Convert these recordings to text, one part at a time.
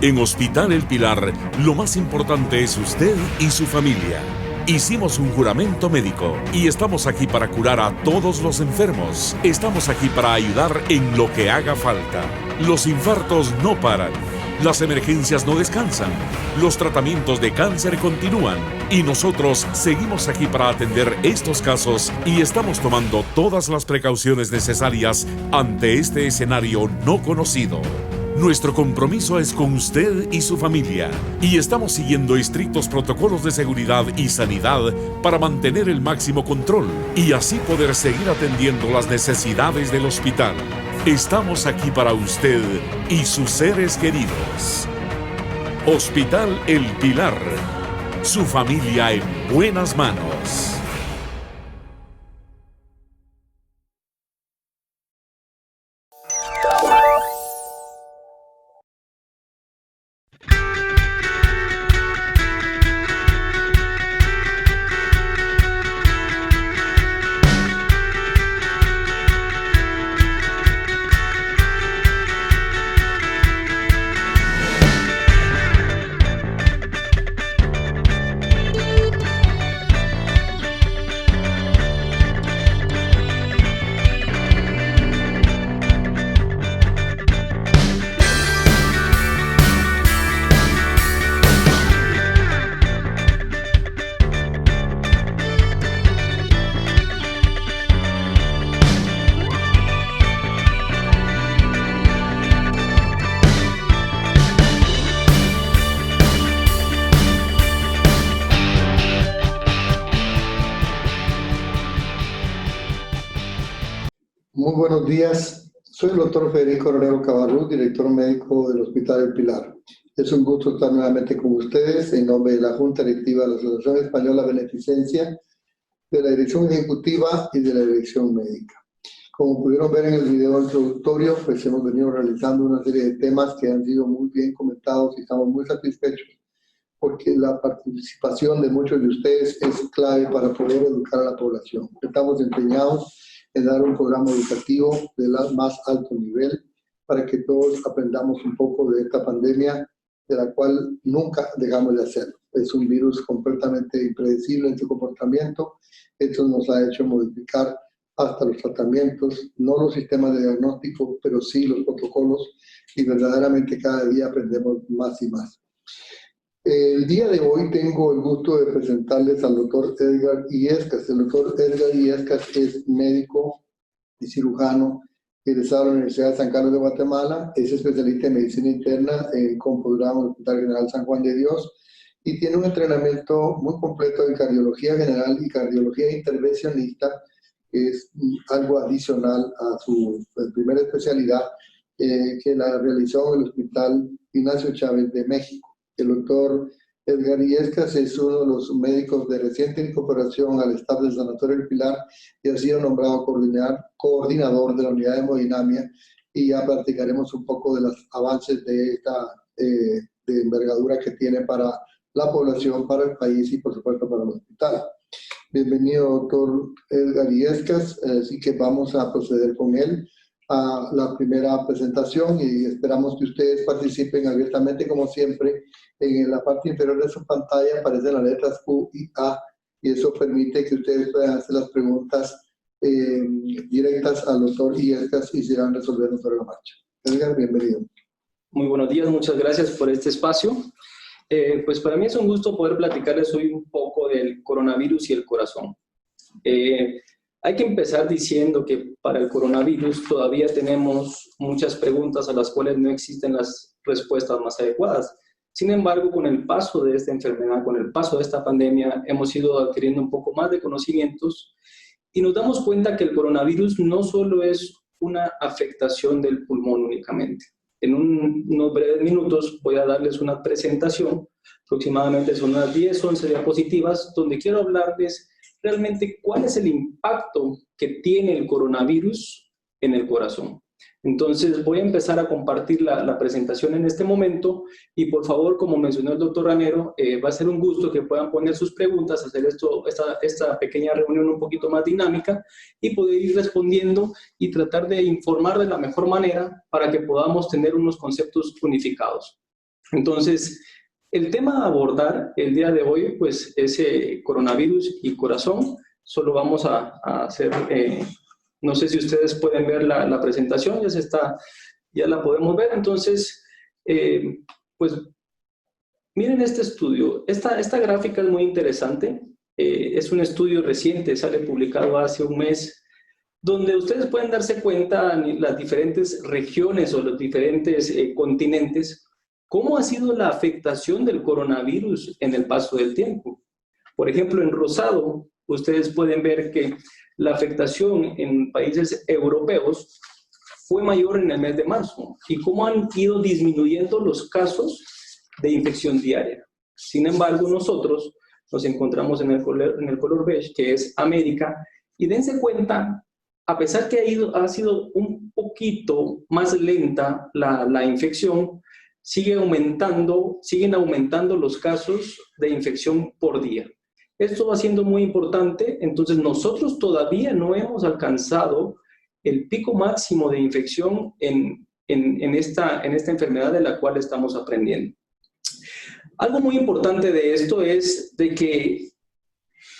En Hospital El Pilar, lo más importante es usted y su familia. Hicimos un juramento médico y estamos aquí para curar a todos los enfermos. Estamos aquí para ayudar en lo que haga falta. Los infartos no paran. Las emergencias no descansan. Los tratamientos de cáncer continúan. Y nosotros seguimos aquí para atender estos casos y estamos tomando todas las precauciones necesarias ante este escenario no conocido. Nuestro compromiso es con usted y su familia y estamos siguiendo estrictos protocolos de seguridad y sanidad para mantener el máximo control y así poder seguir atendiendo las necesidades del hospital. Estamos aquí para usted y sus seres queridos. Hospital El Pilar. Su familia en buenas manos. Muy buenos días, soy el doctor Federico Romero Cabarrús, director médico del Hospital El Pilar. Es un gusto estar nuevamente con ustedes en nombre de la Junta Directiva de la Asociación Española de Beneficencia, de la Dirección Ejecutiva y de la Dirección Médica. Como pudieron ver en el video introductorio, pues hemos venido realizando una serie de temas que han sido muy bien comentados y estamos muy satisfechos porque la participación de muchos de ustedes es clave para poder educar a la población. Estamos empeñados en dar un programa educativo de más alto nivel para que todos aprendamos un poco de esta pandemia, de la cual nunca dejamos de hacerlo. Es un virus completamente impredecible en su comportamiento. Esto nos ha hecho modificar hasta los tratamientos, no los sistemas de diagnóstico, pero sí los protocolos, y verdaderamente cada día aprendemos más y más. El día de hoy tengo el gusto de presentarles al doctor Edgar Illescas. El doctor Edgar Illescas es médico y cirujano egresado de la Universidad de San Carlos de Guatemala, es especialista en medicina interna con posgrado en el Hospital General San Juan de Dios y tiene un entrenamiento muy completo de cardiología general y cardiología intervencionista, que es algo adicional a su primera especialidad que la realizó en el Hospital Ignacio Chávez de México. El doctor Edgar Illescas es uno de los médicos de reciente incorporación al staff del Sanatorio El Pilar y ha sido nombrado coordinador de la unidad de hemodinamia, y ya platicaremos un poco de los avances de esta de envergadura que tiene para la población, para el país y por supuesto para el hospital. Bienvenido, doctor Edgar Illescas, así que vamos a proceder con él a la primera presentación y esperamos que ustedes participen abiertamente como siempre. En la parte inferior de su pantalla aparecen las letras Q y A y eso permite que ustedes puedan hacer las preguntas directas al doctor Illescas y se irán resolviendo sobre la marcha. Edgar, bienvenido. Muy buenos días, muchas gracias por este espacio. Pues para mí es un gusto poder platicarles hoy un poco del coronavirus y el corazón. Hay que empezar diciendo que para el coronavirus todavía tenemos muchas preguntas a las cuales no existen las respuestas más adecuadas. Sin embargo, con el paso de esta enfermedad, con el paso de esta pandemia, hemos ido adquiriendo un poco más de conocimientos y nos damos cuenta que el coronavirus no solo es una afectación del pulmón únicamente. En unos breves minutos voy a darles una presentación, aproximadamente son unas 10, 11 diapositivas, donde quiero hablarles realmente cuál es el impacto que tiene el coronavirus en el corazón. Entonces voy a empezar a compartir la presentación en este momento y por favor, como mencionó el doctor Ranero, va a ser un gusto que puedan poner sus preguntas, hacer esta pequeña reunión un poquito más dinámica y poder ir respondiendo y tratar de informar de la mejor manera para que podamos tener unos conceptos unificados. Entonces, el tema a abordar el día de hoy, pues, es coronavirus y corazón. Solo vamos a hacer, no sé si ustedes pueden ver la presentación, ya la podemos ver. Entonces, pues, miren este estudio. Esta gráfica es muy interesante. Es un estudio reciente, sale publicado hace un mes, donde ustedes pueden darse cuenta en las diferentes regiones o los diferentes continentes, cómo ha sido la afectación del coronavirus en el paso del tiempo. Por ejemplo, en rosado, ustedes pueden ver que la afectación en países europeos fue mayor en el mes de marzo y cómo han ido disminuyendo los casos de infección diaria. Sin embargo, nosotros nos encontramos en el color beige, que es América, y dense cuenta, a pesar que ha sido un poquito más lenta la infección, siguen aumentando los casos de infección por día. Esto va siendo muy importante. Entonces nosotros todavía no hemos alcanzado el pico máximo de infección en esta enfermedad de la cual estamos aprendiendo. Algo muy importante de esto es de que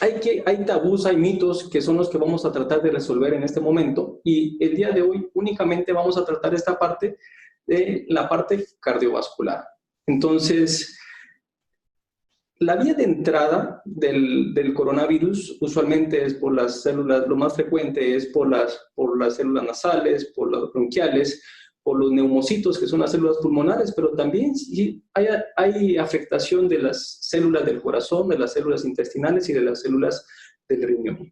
hay tabús, hay mitos que son los que vamos a tratar de resolver en este momento, y el día de hoy únicamente vamos a tratar esta parte de la parte cardiovascular. Entonces, la vía de entrada del coronavirus usualmente es por las células, lo más frecuente es por las células nasales, por las bronquiales, por los neumocitos, que son las células pulmonares, pero también hay afectación de las células del corazón, de las células intestinales y de las células del riñón.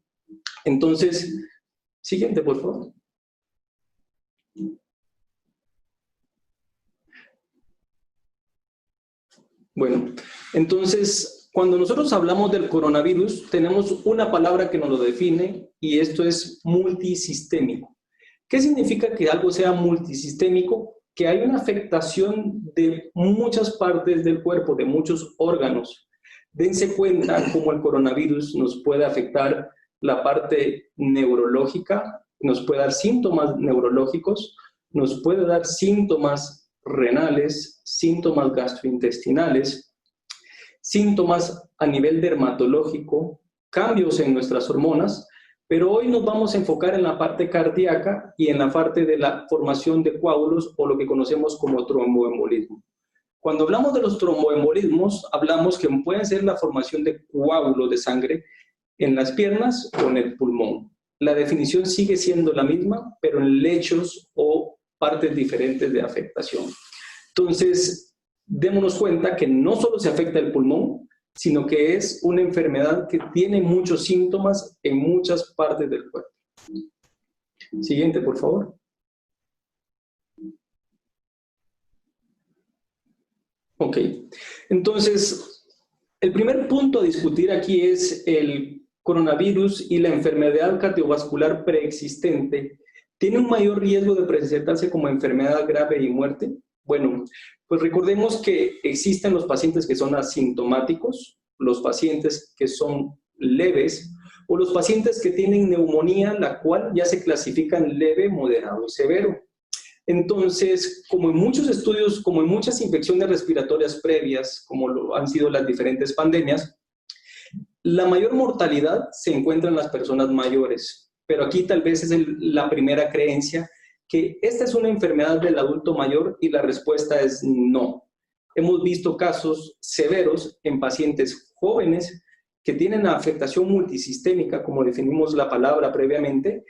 Entonces, siguiente, por favor. Bueno, entonces, cuando nosotros hablamos del coronavirus, tenemos una palabra que nos lo define, y esto es multisistémico. ¿Qué significa que algo sea multisistémico? Que hay una afectación de muchas partes del cuerpo, de muchos órganos. Dense cuenta cómo el coronavirus nos puede afectar la parte neurológica, nos puede dar síntomas neurológicos, nos puede dar síntomas renales, síntomas gastrointestinales, síntomas a nivel dermatológico, cambios en nuestras hormonas, pero hoy nos vamos a enfocar en la parte cardíaca y en la parte de la formación de coágulos, o lo que conocemos como tromboembolismo. Cuando hablamos de los tromboembolismos, hablamos que pueden ser la formación de coágulos de sangre en las piernas o en el pulmón. La definición sigue siendo la misma, pero en lechos o partes diferentes de afectación. Entonces, démonos cuenta que no solo se afecta el pulmón, sino que es una enfermedad que tiene muchos síntomas en muchas partes del cuerpo. Siguiente, por favor. Ok, entonces, el primer punto a discutir aquí es el coronavirus y la enfermedad cardiovascular preexistente. ¿Tiene un mayor riesgo de presentarse como enfermedad grave y muerte? Bueno, pues recordemos que existen los pacientes que son asintomáticos, los pacientes que son leves, o los pacientes que tienen neumonía, la cual ya se clasifica en leve, moderado y severo. Entonces, como en muchos estudios, como en muchas infecciones respiratorias previas, como lo han sido las diferentes pandemias, la mayor mortalidad se encuentra en las personas mayores. Pero aquí tal vez es la primera creencia, que esta es una enfermedad del adulto mayor, y la respuesta es no. Hemos visto casos severos en pacientes jóvenes que tienen afectación multisistémica, como definimos la palabra previamente,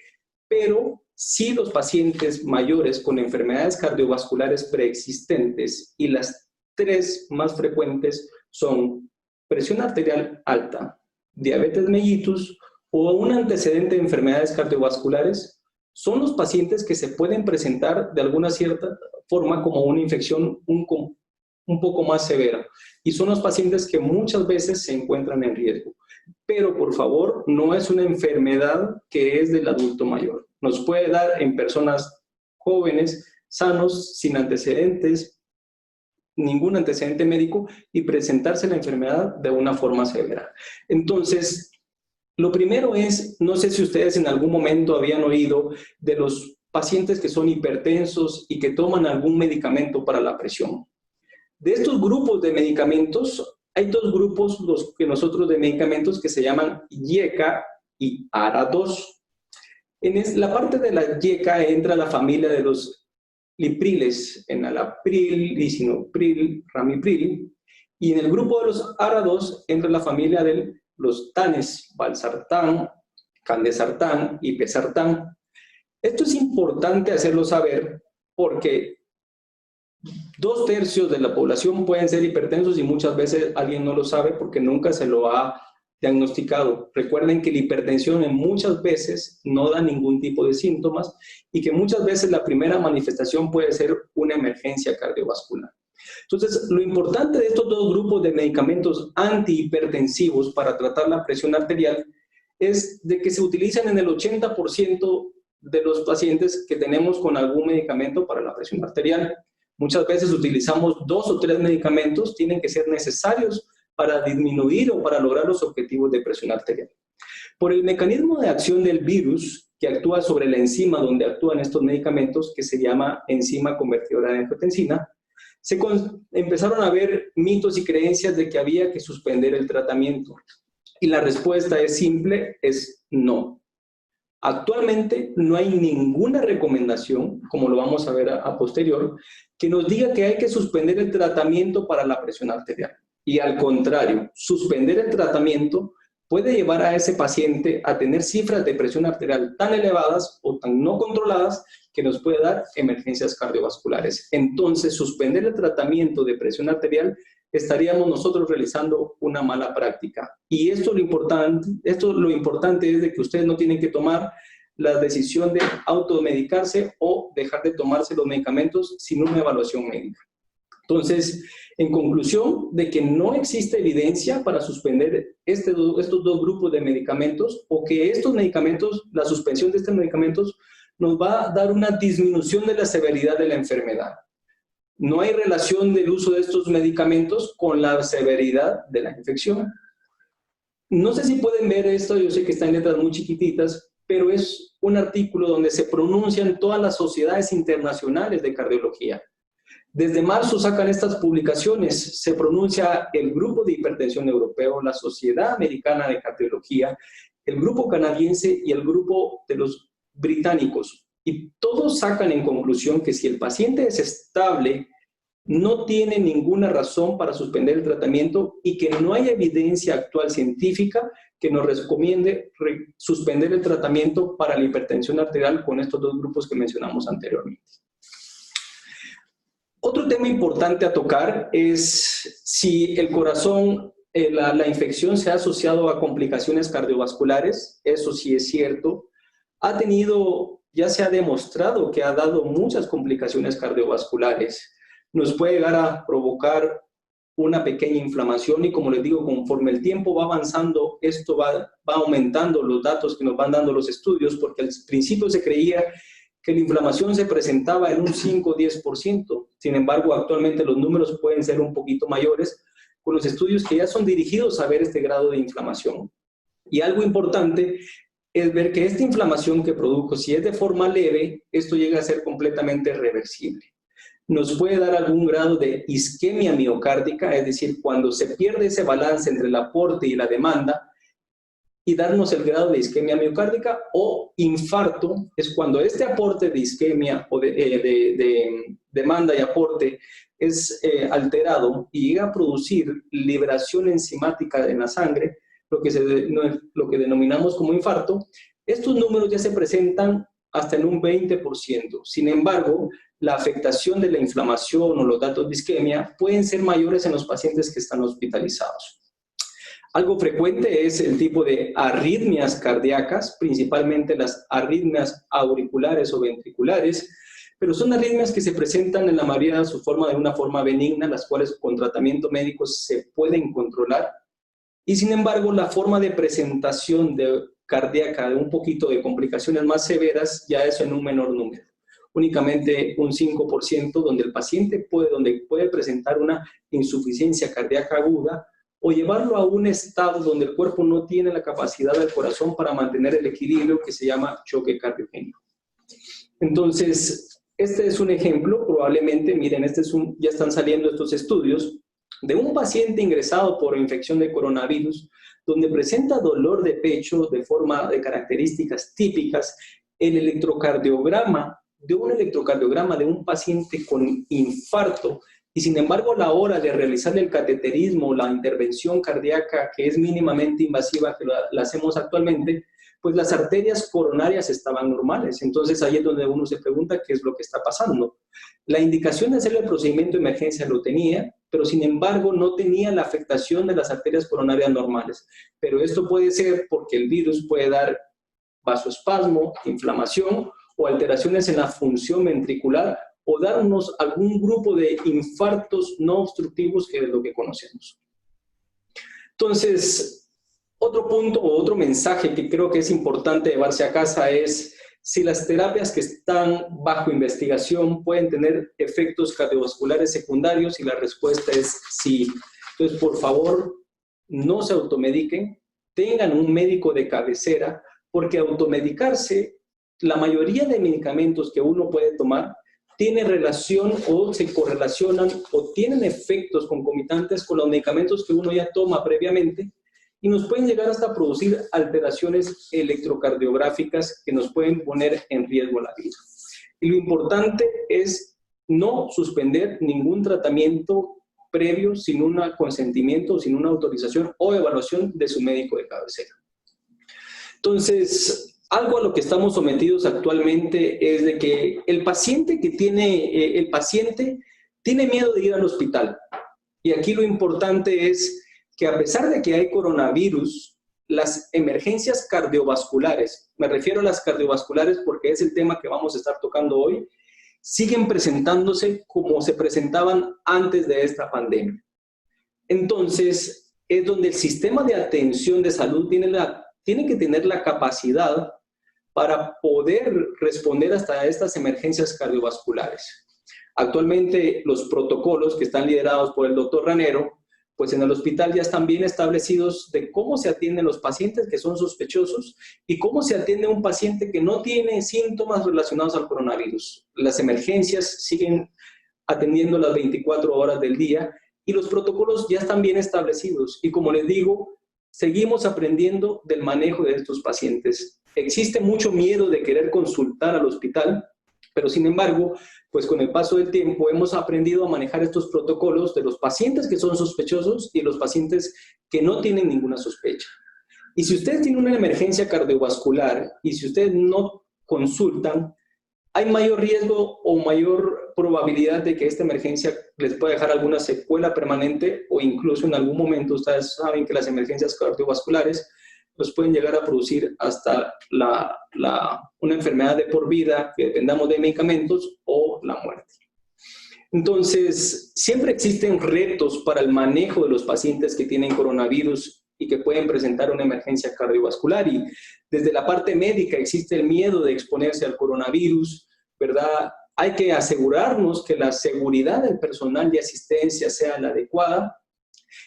pero sí los pacientes mayores con enfermedades cardiovasculares preexistentes, y las tres más frecuentes son presión arterial alta, diabetes mellitus o un antecedente de enfermedades cardiovasculares, son los pacientes que se pueden presentar de alguna cierta forma como una infección un poco más severa, y son los pacientes que muchas veces se encuentran en riesgo. Pero por favor, no es una enfermedad que es del adulto mayor. Nos puede dar en personas jóvenes, sanos, sin antecedentes, ningún antecedente médico, y presentarse la enfermedad de una forma severa. Entonces, lo primero es, no sé si ustedes en algún momento habían oído de los pacientes que son hipertensos y que toman algún medicamento para la presión. De estos grupos de medicamentos, hay dos grupos de medicamentos que se llaman YECA y ARA2. En la parte de la YECA entra la familia de los lipriles, enalapril, lisinopril, ramipril, y en el grupo de los ARA2 entra la familia de los tanes, valsartán, candesartán y pesartán. Esto es importante hacerlo saber porque 2/3 de la población pueden ser hipertensos y muchas veces alguien no lo sabe porque nunca se lo ha diagnosticado. Recuerden que la hipertensión en muchas veces no da ningún tipo de síntomas y que muchas veces la primera manifestación puede ser una emergencia cardiovascular. Entonces, lo importante de estos dos grupos de medicamentos antihipertensivos para tratar la presión arterial es de que se utilizan en el 80% de los pacientes que tenemos con algún medicamento para la presión arterial. Muchas veces utilizamos 2 o 3 medicamentos, tienen que ser necesarios para disminuir o para lograr los objetivos de presión arterial. Por el mecanismo de acción del virus que actúa sobre la enzima donde actúan estos medicamentos, que se llama enzima convertidora de angiotensina, empezaron a haber mitos y creencias de que había que suspender el tratamiento. Y la respuesta es simple, es no. Actualmente no hay ninguna recomendación, como lo vamos a ver a posterior, que nos diga que hay que suspender el tratamiento para la presión arterial. Y al contrario, suspender el tratamiento puede llevar a ese paciente a tener cifras de presión arterial tan elevadas o tan no controladas que nos puede dar emergencias cardiovasculares. Entonces, suspender el tratamiento de presión arterial estaríamos nosotros realizando una mala práctica. Y lo importante es de que ustedes no tienen que tomar la decisión de automedicarse o dejar de tomarse los medicamentos sin una evaluación médica. Entonces, en conclusión, de que no existe evidencia para suspender estos dos grupos de medicamentos o que estos medicamentos, la suspensión de estos medicamentos nos va a dar una disminución de la severidad de la enfermedad. No hay relación del uso de estos medicamentos con la severidad de la infección. No sé si pueden ver esto, yo sé que está en letras muy chiquititas, pero es un artículo donde se pronuncian todas las sociedades internacionales de cardiología. Desde marzo sacan estas publicaciones, se pronuncia el Grupo de Hipertensión Europeo, la Sociedad Americana de Cardiología, el Grupo Canadiense y el Grupo de los Británicos. Y todos sacan en conclusión que si el paciente es estable, no tiene ninguna razón para suspender el tratamiento y que no hay evidencia actual científica que nos recomiende suspender el tratamiento para la hipertensión arterial con estos dos grupos que mencionamos anteriormente. Otro tema importante a tocar es si el corazón, la infección se ha asociado a complicaciones cardiovasculares. Eso sí es cierto. Ya se ha demostrado que ha dado muchas complicaciones cardiovasculares. Nos puede llegar a provocar una pequeña inflamación y, como les digo, conforme el tiempo va avanzando, esto va aumentando los datos que nos van dando los estudios, porque al principio se creía que la inflamación se presentaba en un 5 o 10%. Sin embargo, actualmente los números pueden ser un poquito mayores con los estudios que ya son dirigidos a ver este grado de inflamación. Y algo importante es ver que esta inflamación que produjo, si es de forma leve, esto llega a ser completamente reversible. Nos puede dar algún grado de isquemia miocárdica, es decir, cuando se pierde ese balance entre el aporte y la demanda, y darnos el grado de isquemia miocárdica, o infarto, es cuando este aporte de isquemia o de demanda y aporte es alterado y llega a producir liberación enzimática en la sangre, lo que denominamos como infarto. Estos números ya se presentan hasta en un 20%. Sin embargo, la afectación de la inflamación o los datos de isquemia pueden ser mayores en los pacientes que están hospitalizados. Algo frecuente es el tipo de arritmias cardíacas, principalmente las arritmias auriculares o ventriculares, pero son arritmias que se presentan en la mayoría de su forma de una forma benigna, las cuales con tratamiento médico se pueden controlar. Y sin embargo, la forma de presentación cardíaca de un poquito de complicaciones más severas ya es en un menor número. Únicamente un 5% donde el paciente puede presentar una insuficiencia cardíaca aguda o llevarlo a un estado donde el cuerpo no tiene la capacidad del corazón para mantener el equilibrio, que se llama choque cardiogénico. Entonces, este es un ejemplo, probablemente, miren, ya están saliendo estos estudios de un paciente ingresado por infección de coronavirus, donde presenta dolor de pecho de características típicas, el electrocardiograma de un paciente con infarto, y sin embargo a la hora de realizar el cateterismo, la intervención cardíaca que es mínimamente invasiva, que la hacemos actualmente, pues las arterias coronarias estaban normales. Entonces ahí es donde uno se pregunta qué es lo que está pasando. La indicación de hacer el procedimiento de emergencia lo tenía, pero sin embargo no tenía la afectación de las arterias coronarias normales. Pero esto puede ser porque el virus puede dar vasoespasmo, inflamación o alteraciones en la función ventricular o darnos algún grupo de infartos no obstructivos, que es lo que conocemos. Entonces, otro punto o otro mensaje que creo que es importante llevarse a casa es si las terapias que están bajo investigación pueden tener efectos cardiovasculares secundarios, y la respuesta es sí. Entonces, por favor, no se automediquen, tengan un médico de cabecera, porque automedicarse, la mayoría de medicamentos que uno puede tomar tiene relación o se correlacionan o tienen efectos concomitantes con los medicamentos que uno ya toma previamente, y nos pueden llegar hasta producir alteraciones electrocardiográficas que nos pueden poner en riesgo la vida. Y lo importante es no suspender ningún tratamiento previo sin un consentimiento, sin una autorización o evaluación de su médico de cabecera. Entonces, algo a lo que estamos sometidos actualmente es de que el paciente tiene miedo de ir al hospital. Y aquí lo importante es que a pesar de que hay coronavirus, las emergencias cardiovasculares, me refiero a las cardiovasculares porque es el tema que vamos a estar tocando hoy, siguen presentándose como se presentaban antes de esta pandemia. Entonces, es donde el sistema de atención de salud tiene que tener la capacidad para poder responder hasta estas emergencias cardiovasculares. Actualmente, los protocolos que están liderados por el doctor Ranero, pues en el hospital ya están bien establecidos de cómo se atienden los pacientes que son sospechosos y cómo se atiende a un paciente que no tiene síntomas relacionados al coronavirus. Las emergencias siguen atendiendo las 24 horas del día y los protocolos ya están bien establecidos. Y como les digo, seguimos aprendiendo del manejo de estos pacientes. Existe mucho miedo de querer consultar al hospital, pero sin embargo, pues con el paso del tiempo hemos aprendido a manejar estos protocolos de los pacientes que son sospechosos y los pacientes que no tienen ninguna sospecha. Y si ustedes tienen una emergencia cardiovascular y si ustedes no consultan, hay mayor riesgo o mayor probabilidad de que esta emergencia les pueda dejar alguna secuela permanente, o incluso en algún momento, ustedes saben que las emergencias cardiovasculares pues pueden llegar a producir hasta una enfermedad de por vida, que dependamos de medicamentos, o la muerte. Entonces, siempre existen retos para el manejo de los pacientes que tienen coronavirus y que pueden presentar una emergencia cardiovascular. Y desde la parte médica existe el miedo de exponerse al coronavirus, ¿verdad? Hay que asegurarnos que la seguridad del personal de asistencia sea la adecuada.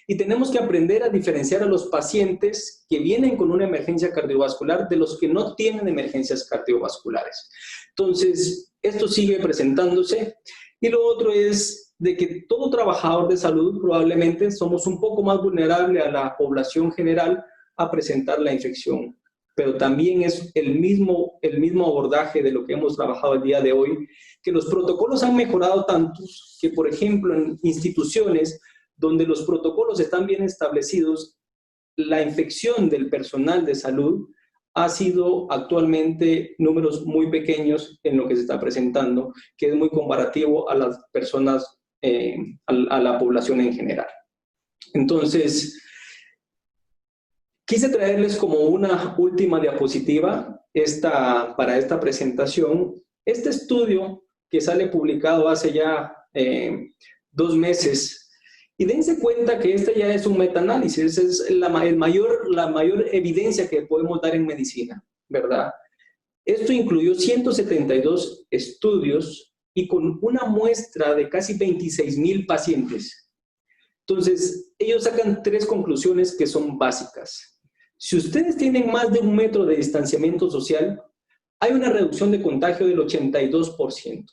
Y tenemos que aprender a diferenciar a los pacientes que vienen con una emergencia cardiovascular de los que no tienen emergencias cardiovasculares. Entonces, esto sigue presentándose. Y lo otro es de que todo trabajador de salud probablemente somos un poco más vulnerables a la población general a presentar la infección. Pero también es el mismo abordaje de lo que hemos trabajado el día de hoy, que los protocolos han mejorado tanto que, por ejemplo, en instituciones donde los protocolos están bien establecidos, la infección del personal de salud ha sido actualmente números muy pequeños en lo que se está presentando, que es muy comparativo a las personas, a la población en general. Entonces, quise traerles como una última diapositiva para esta presentación. Este estudio que sale publicado hace ya 2 meses. Y dense cuenta que este ya es un metaanálisis, es la mayor evidencia que podemos dar en medicina, ¿verdad? Esto incluyó 172 estudios y con una muestra de casi 26,000 pacientes. Entonces, ellos sacan 3 conclusiones que son básicas. Si ustedes tienen más de 1 metro de distanciamiento social, hay una reducción de contagio del 82%.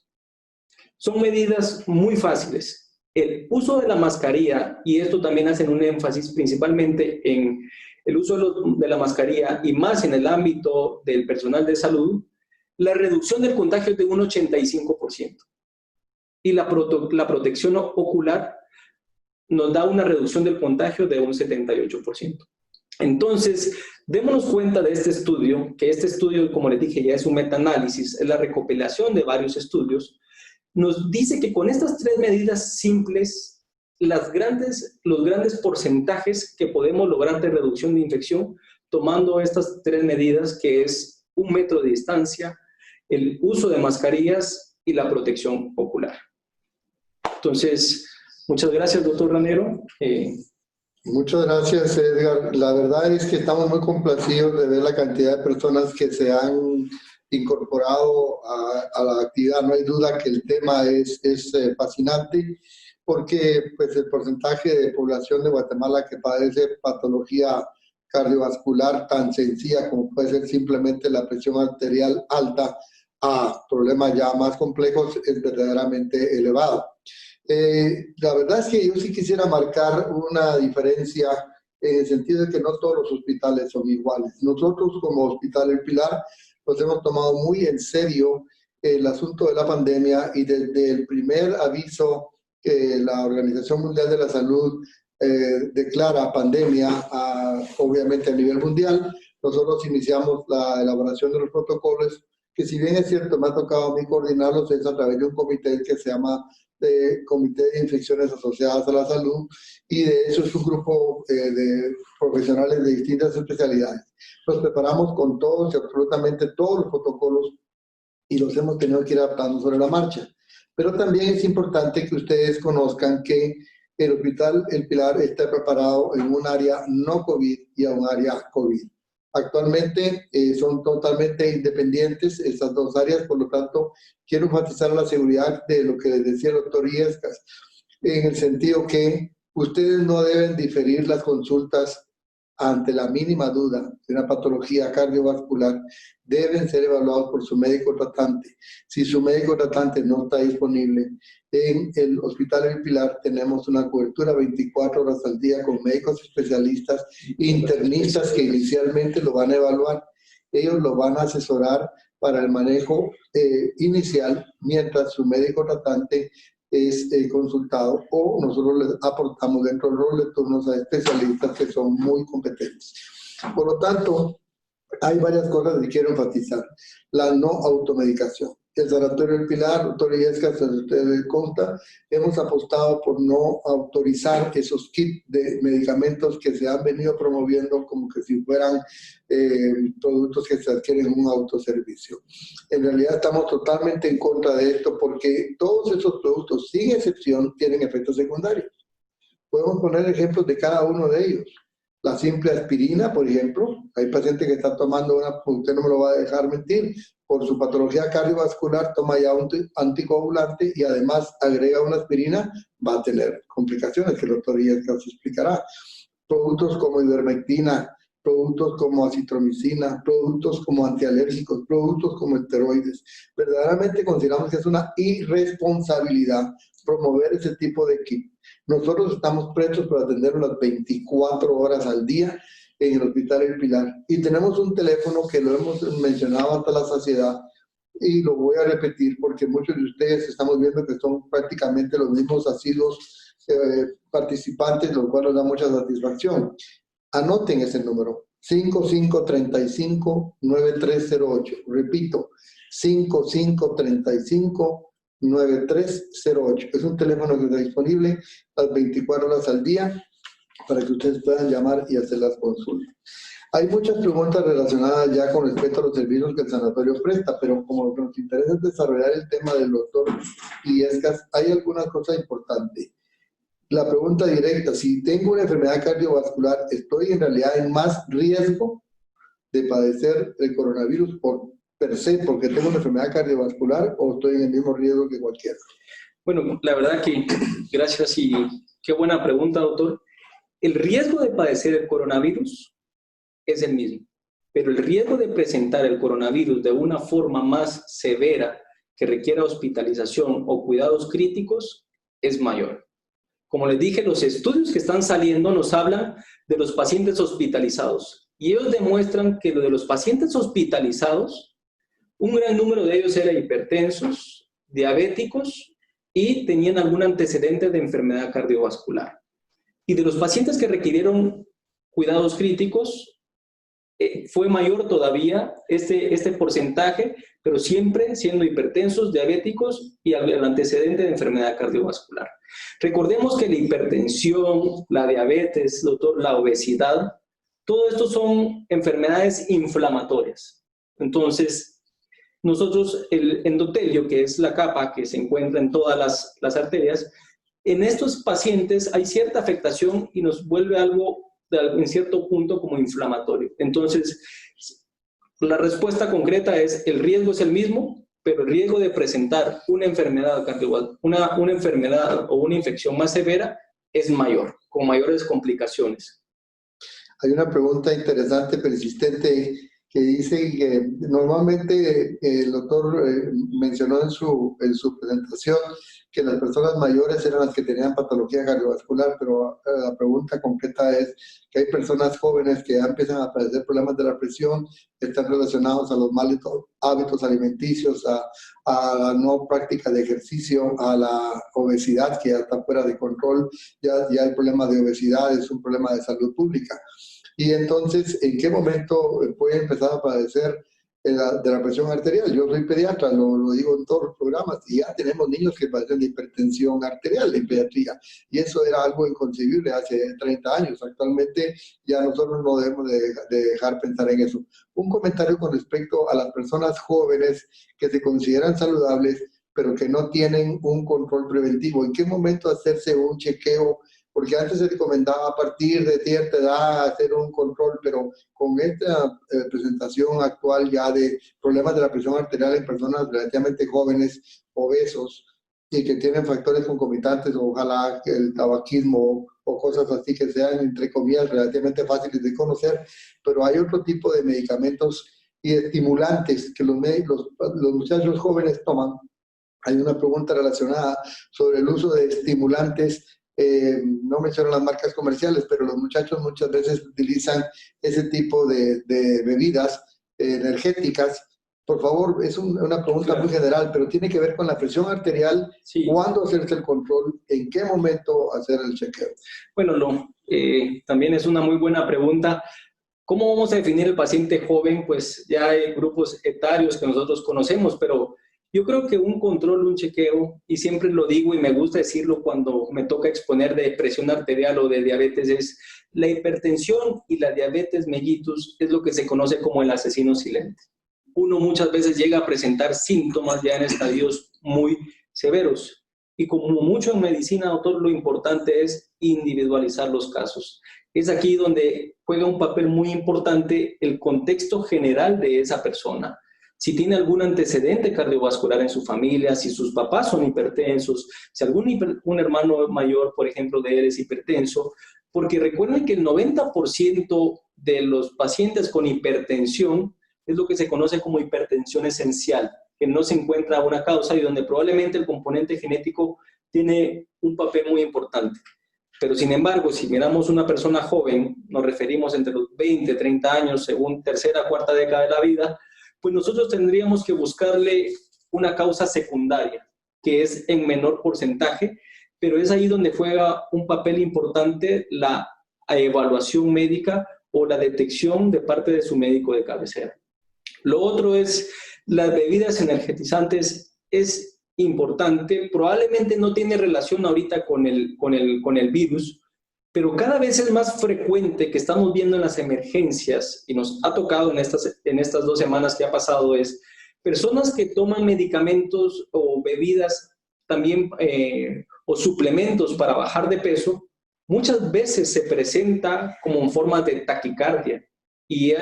Son medidas muy fáciles. El uso de la mascarilla, y esto también hacen un énfasis principalmente en el uso de la mascarilla y más en el ámbito del personal de salud, la reducción del contagio es de un 85%. Y la protección ocular nos da una reducción del contagio de un 78%. Entonces, démonos cuenta de este estudio, que este estudio, como les dije, ya es un metaanálisis, es la recopilación de varios estudios, nos dice que con estas tres medidas simples, los grandes porcentajes que podemos lograr de reducción de infección, tomando estas tres medidas, que es 1 metro de distancia, el uso de mascarillas y la protección ocular. Entonces, muchas gracias, doctor Ranero. Muchas gracias, Edgar. La verdad es que estamos muy complacidos de ver la cantidad de personas que se han incorporado a la actividad. No hay duda que el tema es fascinante, porque pues, el porcentaje de población de Guatemala que padece patología cardiovascular tan sencilla como puede ser simplemente la presión arterial alta a problemas ya más complejos es verdaderamente elevado. La verdad es que yo sí quisiera marcar una diferencia en el sentido de que no todos los hospitales son iguales. Nosotros como Hospital El Pilar nos hemos tomado muy en serio el asunto de la pandemia, y desde el primer aviso que la Organización Mundial de la Salud declara pandemia, obviamente a nivel mundial, nosotros iniciamos la elaboración de los protocolos, que si bien es cierto me ha tocado a mí coordinarlos, es a través de un comité que se llama Comité de Infecciones Asociadas a la Salud, y de eso es un grupo de profesionales de distintas especialidades. Nos preparamos con todos y absolutamente todos los protocolos y los hemos tenido que ir adaptando sobre la marcha. Pero también es importante que ustedes conozcan que el Hospital El Pilar está preparado en un área no COVID y a un área COVID. Actualmente son totalmente independientes estas dos áreas, por lo tanto, quiero enfatizar la seguridad de lo que les decía el doctor Illescas, en el sentido que ustedes no deben diferir las consultas ante la mínima duda de una patología cardiovascular. Deben ser evaluados por su médico tratante. Si su médico tratante no está disponible, en el Hospital El Pilar tenemos una cobertura 24 horas al día con médicos especialistas, internistas que inicialmente lo van a evaluar. Ellos lo van a asesorar para el manejo inicial, mientras su médico tratante es consultado, o nosotros les aportamos dentro del rol de turnos a especialistas que son muy competentes. Por lo tanto, hay varias cosas que quiero enfatizar. La no automedicación. El Sanatorio El Pilar, doctor Illescas, si usted le consta, hemos apostado por no autorizar esos kits de medicamentos que se han venido promoviendo como que si fueran productos que se adquieren en un autoservicio. En realidad estamos totalmente en contra de esto, porque todos esos productos, sin excepción, tienen efectos secundarios. Podemos poner ejemplos de cada uno de ellos. La simple aspirina, por ejemplo, hay pacientes que están tomando una, usted no me lo va a dejar mentir, por su patología cardiovascular toma ya un anticoagulante y además agrega una aspirina, va a tener complicaciones que el doctor Illescas explicará. Productos como ivermectina, productos como acitromicina, productos como antialérgicos, productos como esteroides. Verdaderamente consideramos que es una irresponsabilidad promover ese tipo de kit. Nosotros estamos prestos para atenderlo las 24 horas al día en el Hospital El Pilar. Y tenemos un teléfono que lo hemos mencionado hasta la saciedad, y lo voy a repetir porque muchos de ustedes estamos viendo que son prácticamente los mismos asiduos participantes, lo cual nos da mucha satisfacción. Anoten ese número, 5535-9308. Repito, 5535-9308. Es un teléfono que está disponible las 24 horas al día para que ustedes puedan llamar y hacer las consultas. Hay muchas preguntas relacionadas ya con respecto a los servicios que el sanatorio presta, pero como nos interesa desarrollar el tema del doctor Illescas, hay alguna cosa importante. La pregunta directa: si tengo una enfermedad cardiovascular, ¿estoy en realidad en más riesgo de padecer el coronavirus por per se porque tengo una enfermedad cardiovascular, o estoy en el mismo riesgo que cualquiera? Bueno, la verdad que gracias, y qué buena pregunta, doctor. El riesgo de padecer el coronavirus es el mismo, pero el riesgo de presentar el coronavirus de una forma más severa que requiera hospitalización o cuidados críticos es mayor. Como les dije, los estudios que están saliendo nos hablan de los pacientes hospitalizados. Y ellos demuestran que lo de los pacientes hospitalizados, un gran número de ellos eran hipertensos, diabéticos y tenían algún antecedente de enfermedad cardiovascular. Y de los pacientes que requirieron cuidados críticos, fue mayor todavía este porcentaje, pero siempre siendo hipertensos, diabéticos y el antecedente de enfermedad cardiovascular. Recordemos que la hipertensión, la diabetes, doctor, la obesidad, todo esto son enfermedades inflamatorias. Entonces, nosotros, el endotelio, que es la capa que se encuentra en todas las arterias, en estos pacientes hay cierta afectación y nos vuelve algo en cierto punto como inflamatorio. Entonces, la respuesta concreta es: el riesgo es el mismo, pero el riesgo de presentar una enfermedad cardiovascular, una enfermedad o una infección más severa es mayor, con mayores complicaciones. Hay una pregunta interesante, persistente, que dice que normalmente el doctor mencionó en su presentación que las personas mayores eran las que tenían patología cardiovascular, pero la pregunta concreta es que hay personas jóvenes que ya empiezan a padecer problemas de la presión, que están relacionados a los malos hábitos alimenticios, a la no práctica de ejercicio, a la obesidad que ya está fuera de control. Ya el problema de obesidad es un problema de salud pública. Y entonces, ¿en qué momento puede empezar a padecer de la presión arterial? Yo soy pediatra, lo digo en todos los programas, y ya tenemos niños que padecen de hipertensión arterial en pediatría. Y eso era algo inconcebible hace 30 años. Actualmente ya nosotros no debemos de dejar pensar en eso. Un comentario con respecto a las personas jóvenes que se consideran saludables, pero que no tienen un control preventivo. ¿En qué momento hacerse un chequeo? Porque antes se recomendaba a partir de cierta edad hacer un control, pero con esta presentación actual ya de problemas de la presión arterial en personas relativamente jóvenes, obesos, y que tienen factores concomitantes, ojalá el tabaquismo o cosas así que sean, entre comillas, relativamente fáciles de conocer, pero hay otro tipo de medicamentos y estimulantes que los muchachos jóvenes toman. Hay una pregunta relacionada sobre el uso de estimulantes. No menciono las marcas comerciales, pero los muchachos muchas veces utilizan ese tipo de bebidas energéticas. Por favor, es una pregunta muy general, pero tiene que ver con la presión arterial. Sí. ¿Cuándo hacerse el control? ¿En qué momento hacer el chequeo? Bueno, también es una muy buena pregunta. ¿Cómo vamos a definir el paciente joven? Pues ya hay grupos etarios que nosotros conocemos, pero yo creo que un control, un chequeo, y siempre lo digo y me gusta decirlo cuando me toca exponer de presión arterial o de diabetes, es la hipertensión y la diabetes mellitus es lo que se conoce como el asesino silente. Uno muchas veces llega a presentar síntomas ya en estadios muy severos. Y como mucho en medicina, doctor, lo importante es individualizar los casos. Es aquí donde juega un papel muy importante el contexto general de esa persona. Si tiene algún antecedente cardiovascular en su familia, si sus papás son hipertensos, si un hermano mayor, por ejemplo, de él es hipertenso, porque recuerden que el 90% de los pacientes con hipertensión es lo que se conoce como hipertensión esencial, que no se encuentra una causa y donde probablemente el componente genético tiene un papel muy importante. Pero sin embargo, si miramos una persona joven, nos referimos entre los 20, 30 años, según tercera, cuarta década de la vida, pues nosotros tendríamos que buscarle una causa secundaria, que es en menor porcentaje, pero es ahí donde juega un papel importante la evaluación médica o la detección de parte de su médico de cabecera. Lo otro es las bebidas energetizantes. Es importante, probablemente no tiene relación ahorita con el virus, pero cada vez es más frecuente que estamos viendo en las emergencias, y nos ha tocado en estas 2 semanas que ha pasado, es personas que toman medicamentos o bebidas también o suplementos para bajar de peso, muchas veces se presenta como en forma de taquicardia. Y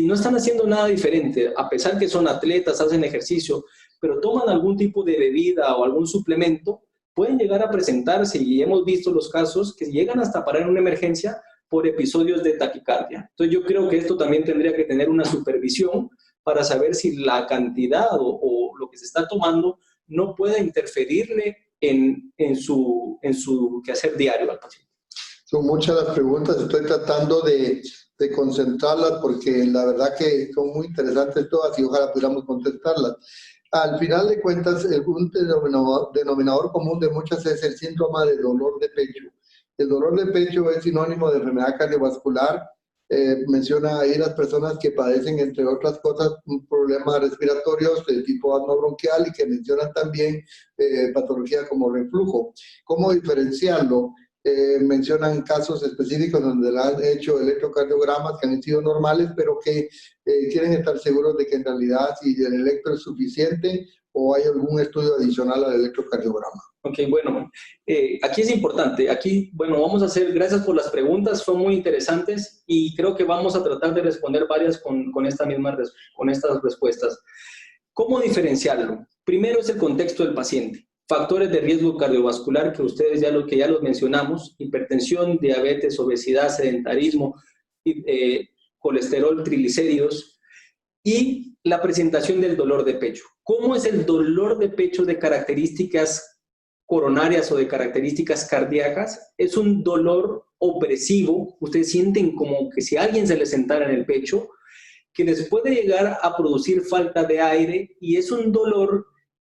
no están haciendo nada diferente, a pesar que son atletas, hacen ejercicio, pero toman algún tipo de bebida o algún suplemento, pueden llegar a presentarse, y hemos visto los casos que llegan hasta parar en una emergencia por episodios de taquicardia. Entonces yo creo que esto también tendría que tener una supervisión para saber si la cantidad o lo que se está tomando no puede interferirle en su quehacer diario al paciente. Son muchas las preguntas, estoy tratando de concentrarlas porque la verdad que son muy interesantes todas y ojalá pudiéramos contestarlas. Al final de cuentas, un denominador común de muchas es el síndrome de dolor de pecho. El dolor de pecho es sinónimo de enfermedad cardiovascular. Menciona ahí las personas que padecen, entre otras cosas, problemas respiratorios de tipo asma-bronquial y que mencionan también patologías como reflujo. ¿Cómo diferenciarlo? Mencionan casos específicos donde le han hecho electrocardiogramas que han sido normales, pero que quieren estar seguros de que en realidad si el electro es suficiente o hay algún estudio adicional al electrocardiograma. Ok, bueno, aquí es importante. Aquí, bueno, vamos a hacer, gracias por las preguntas, son muy interesantes y creo que vamos a tratar de responder varias con estas respuestas. ¿Cómo diferenciarlo? Primero es el contexto del paciente. Factores de riesgo cardiovascular que ustedes ya los mencionamos: hipertensión, diabetes, obesidad, sedentarismo, colesterol, triglicéridos, y la presentación del dolor de pecho. ¿Cómo es el dolor de pecho de características coronarias o de características cardíacas? Es un dolor opresivo. Ustedes sienten como que si alguien se les sentara en el pecho, que les puede llegar a producir falta de aire, y es un dolor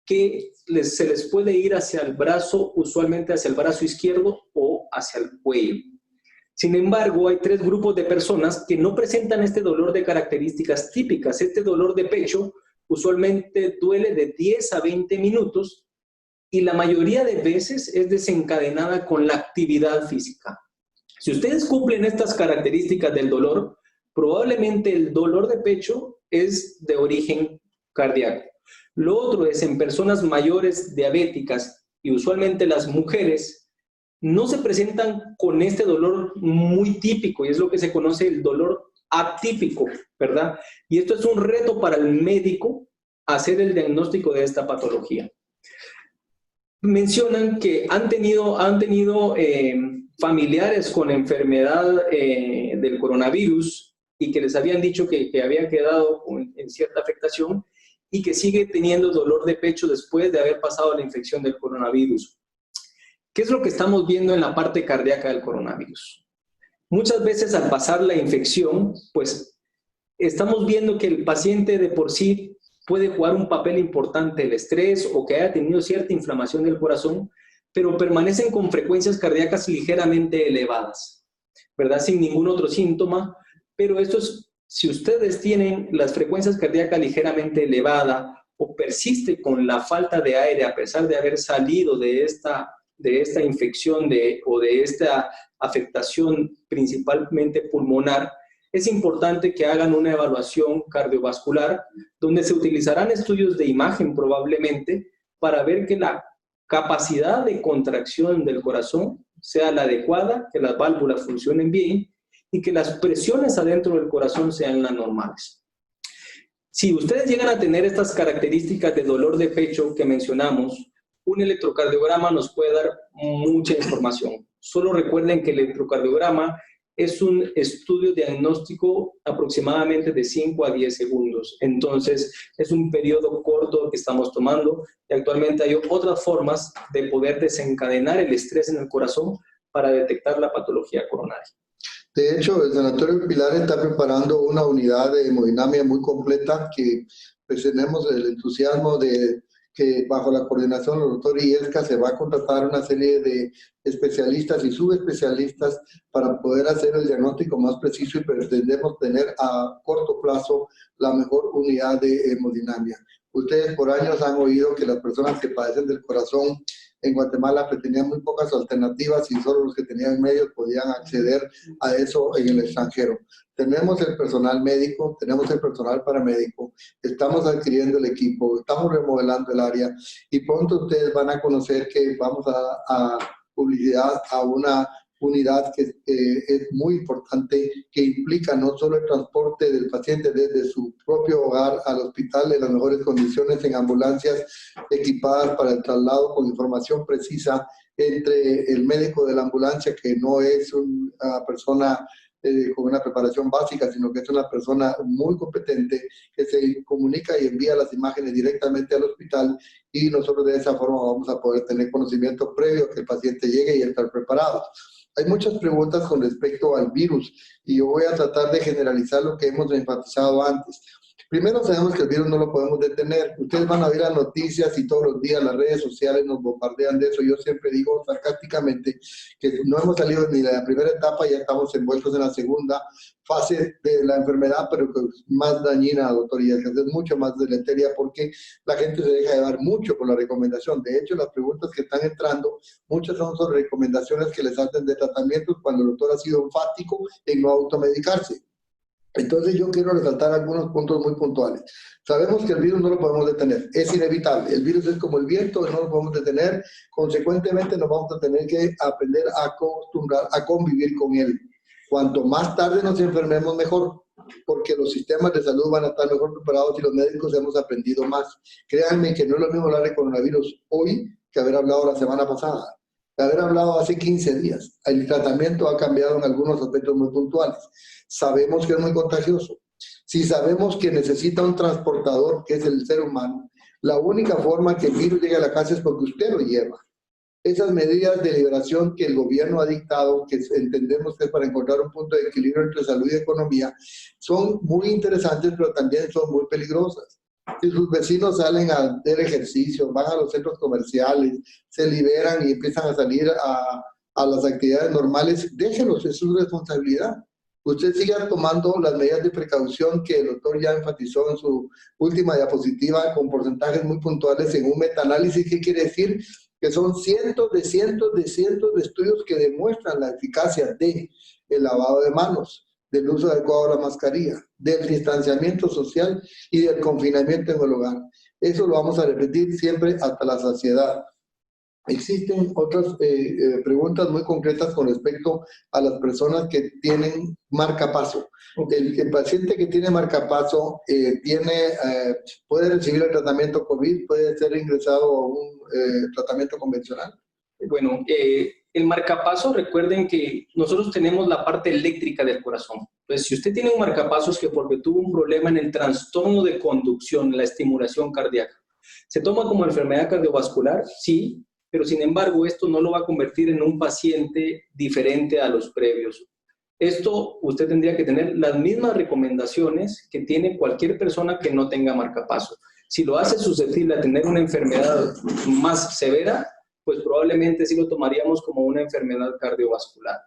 que se les puede ir hacia el brazo, usualmente hacia el brazo izquierdo o hacia el cuello. Sin embargo, hay 3 grupos de personas que no presentan este dolor de características típicas. Este dolor de pecho usualmente duele de 10 a 20 minutos y la mayoría de veces es desencadenada con la actividad física. Si ustedes cumplen estas características del dolor, probablemente el dolor de pecho es de origen cardíaco. Lo otro es en personas mayores diabéticas, y usualmente las mujeres no se presentan con este dolor muy típico, y es lo que se conoce el dolor atípico, ¿verdad? Y esto es un reto para el médico, hacer el diagnóstico de esta patología. Mencionan que han tenido familiares con enfermedad del coronavirus y que les habían dicho que había quedado en cierta afectación, y que sigue teniendo dolor de pecho después de haber pasado la infección del coronavirus. ¿Qué es lo que estamos viendo en la parte cardíaca del coronavirus? Muchas veces al pasar la infección, pues estamos viendo que el paciente de por sí puede jugar un papel importante el estrés o que haya tenido cierta inflamación del corazón, pero permanecen con frecuencias cardíacas ligeramente elevadas, ¿verdad? Sin ningún otro síntoma, pero esto es, si ustedes tienen las frecuencias cardíacas ligeramente elevadas o persiste con la falta de aire a pesar de haber salido de esta infección o de esta afectación principalmente pulmonar, es importante que hagan una evaluación cardiovascular donde se utilizarán estudios de imagen probablemente para ver que la capacidad de contracción del corazón sea la adecuada, que las válvulas funcionen bien y que las presiones adentro del corazón sean las normales. Si ustedes llegan a tener estas características de dolor de pecho que mencionamos, un electrocardiograma nos puede dar mucha información. Solo recuerden que el electrocardiograma es un estudio diagnóstico aproximadamente de 5 a 10 segundos. Entonces, es un periodo corto que estamos tomando y actualmente hay otras formas de poder desencadenar el estrés en el corazón para detectar la patología coronaria. De hecho, el Sanatorio Pilar está preparando una unidad de hemodinamia muy completa que pues, tenemos el entusiasmo de que bajo la coordinación del doctor Illescas se va a contratar una serie de especialistas y subespecialistas para poder hacer el diagnóstico más preciso y pretendemos tener a corto plazo la mejor unidad de hemodinamia. Ustedes por años han oído que las personas que padecen del corazón en Guatemala pues, tenían muy pocas alternativas y solo los que tenían medios podían acceder a eso en el extranjero. Tenemos el personal médico, tenemos el personal paramédico, estamos adquiriendo el equipo, estamos remodelando el área y pronto ustedes van a conocer que vamos a publicidad a una unidad que es muy importante, que implica no solo el transporte del paciente desde su propio hogar al hospital en las mejores condiciones, en ambulancias equipadas para el traslado con información precisa entre el médico de la ambulancia, que no es una persona con una preparación básica, sino que es una persona muy competente que se comunica y envía las imágenes directamente al hospital, y nosotros de esa forma vamos a poder tener conocimiento previo que el paciente llegue y estar preparado. Hay muchas preguntas con respecto al virus y yo voy a tratar de generalizar lo que hemos enfatizado antes. Primero, sabemos que el virus no lo podemos detener. Ustedes van a ver las noticias y todos los días las redes sociales nos bombardean de eso. Yo siempre digo sarcásticamente que no hemos salido ni de la primera etapa, ya estamos envueltos en la segunda fase de la enfermedad, pero que es más dañina, doctor, y es mucho más deleteria porque la gente se deja llevar mucho por la recomendación. De hecho, las preguntas que están entrando, muchas son sobre recomendaciones que les hacen de tratamientos cuando el doctor ha sido enfático en no automedicarse. Entonces yo quiero resaltar algunos puntos muy puntuales. Sabemos que el virus no lo podemos detener, es inevitable. El virus es como el viento, no lo podemos detener. Consecuentemente nos vamos a tener que aprender a acostumbrar a convivir con él. Cuanto más tarde nos enfermemos, mejor, porque los sistemas de salud van a estar mejor preparados y los médicos hemos aprendido más. Créanme que no es lo mismo hablar de coronavirus hoy que haber hablado la semana pasada, de haber hablado hace 15 días. El tratamiento ha cambiado en algunos aspectos muy puntuales. Sabemos que es muy contagioso. Si sabemos que necesita un transportador, que es el ser humano, la única forma que el virus llegue a la casa es porque usted lo lleva. Esas medidas de liberación que el gobierno ha dictado, que entendemos que es para encontrar un punto de equilibrio entre salud y economía, son muy interesantes, pero también son muy peligrosas. Si sus vecinos salen a hacer ejercicio, van a los centros comerciales, se liberan y empiezan a salir a las actividades normales, déjenlos, es su responsabilidad. Usted siga tomando las medidas de precaución que el doctor ya enfatizó en su última diapositiva con porcentajes muy puntuales en un metaanálisis. ¿Qué quiere decir? Que son cientos de estudios que demuestran la eficacia del lavado de manos, del uso adecuado de la mascarilla, del distanciamiento social y del confinamiento en el hogar. Eso lo vamos a repetir siempre hasta la saciedad. Existen otras preguntas muy concretas con respecto a las personas que tienen marcapaso. El paciente que tiene marcapaso puede recibir el tratamiento COVID, puede ser ingresado a un tratamiento convencional. Bueno, el marcapaso, recuerden que nosotros tenemos la parte eléctrica del corazón. Entonces, si usted tiene un marcapaso es que porque tuvo un problema en el trastorno de conducción, la estimulación cardíaca. ¿Se toma como enfermedad cardiovascular? Sí, pero sin embargo esto no lo va a convertir en un paciente diferente a los previos. Esto usted tendría que tener las mismas recomendaciones que tiene cualquier persona que no tenga marcapaso. Si lo hace susceptible a tener una enfermedad más severa, pues probablemente sí lo tomaríamos como una enfermedad cardiovascular.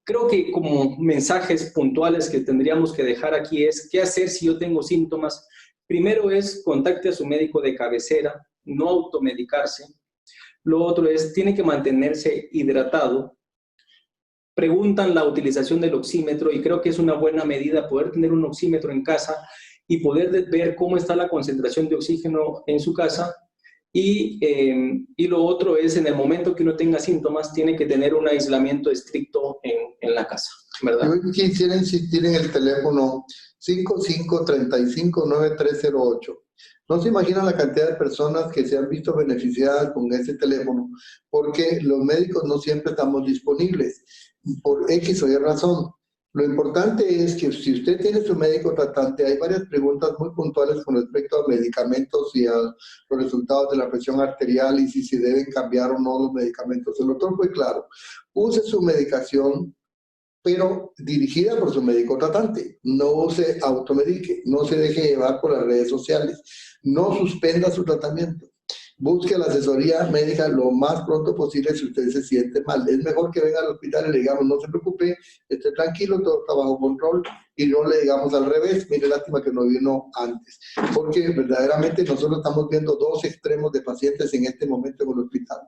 Creo que como mensajes puntuales que tendríamos que dejar aquí es qué hacer si yo tengo síntomas. Primero es contacte a su médico de cabecera, no automedicarse. Lo otro es, tiene que mantenerse hidratado. Preguntan la utilización del oxímetro y creo que es una buena medida poder tener un oxímetro en casa y poder ver cómo está la concentración de oxígeno en su casa. Y lo otro es, en el momento que uno tenga síntomas, tiene que tener un aislamiento estricto en la casa, ¿verdad? Yo quisiera insistir en el teléfono 55359308. No se imaginan la cantidad de personas que se han visto beneficiadas con ese teléfono, porque los médicos no siempre estamos disponibles, por X o Y razón. Lo importante es que si usted tiene su médico tratante, hay varias preguntas muy puntuales con respecto a medicamentos y a los resultados de la presión arterial y si se deben cambiar o no los medicamentos. El doctor fue claro, use su medicación, pero dirigida por su médico tratante. No se automedique, no se deje llevar por las redes sociales, no suspenda su tratamiento. Busque la asesoría médica lo más pronto posible si usted se siente mal. Es mejor que venga al hospital y le digamos, no se preocupe, esté tranquilo, todo está bajo control, y no le digamos al revés, mire, lástima que no vino antes. Porque verdaderamente nosotros estamos viendo dos extremos de pacientes en este momento en el hospital.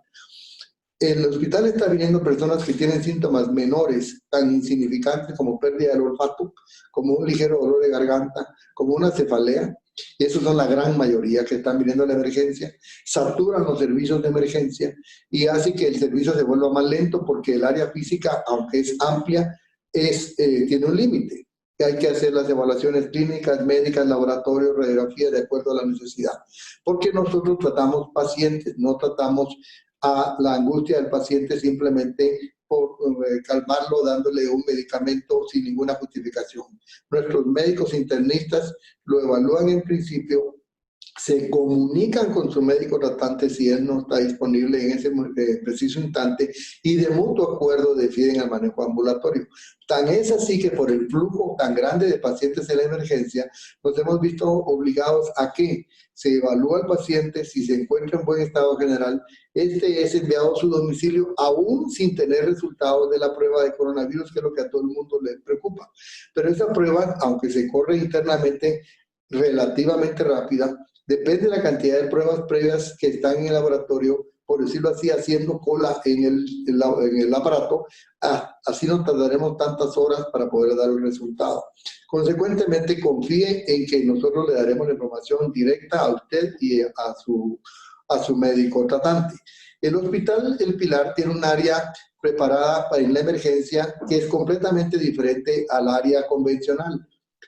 En el hospital está viniendo personas que tienen síntomas menores, tan insignificantes como pérdida del olfato, como un ligero dolor de garganta, como una cefalea. Y esos son la gran mayoría que están viniendo a la emergencia, saturan los servicios de emergencia y hace que el servicio se vuelva más lento porque el área física, aunque es amplia, tiene un límite. Hay que hacer las evaluaciones clínicas, médicas, laboratorios, radiografía de acuerdo a la necesidad. Porque nosotros tratamos pacientes, no tratamos a la angustia del paciente simplemente por calmarlo dándole un medicamento sin ninguna justificación. Nuestros médicos internistas lo evalúan en principio, se comunican con su médico tratante si él no está disponible en ese preciso instante y de mutuo acuerdo deciden el manejo ambulatorio. Tan es así que por el flujo tan grande de pacientes en la emergencia, nos hemos visto obligados a que se evalúa al paciente, si se encuentra en buen estado general, este es enviado a su domicilio aún sin tener resultados de la prueba de coronavirus, que es lo que a todo el mundo le preocupa. Pero esa prueba, aunque se corre internamente relativamente rápida, depende de la cantidad de pruebas previas que están en el laboratorio, por decirlo así, haciendo cola en el aparato, así no tardaremos tantas horas para poder dar el resultado. Consecuentemente, confíe en que nosotros le daremos la información directa a usted y a su médico tratante. El Hospital El Pilar tiene un área preparada para la emergencia que es completamente diferente al área convencional.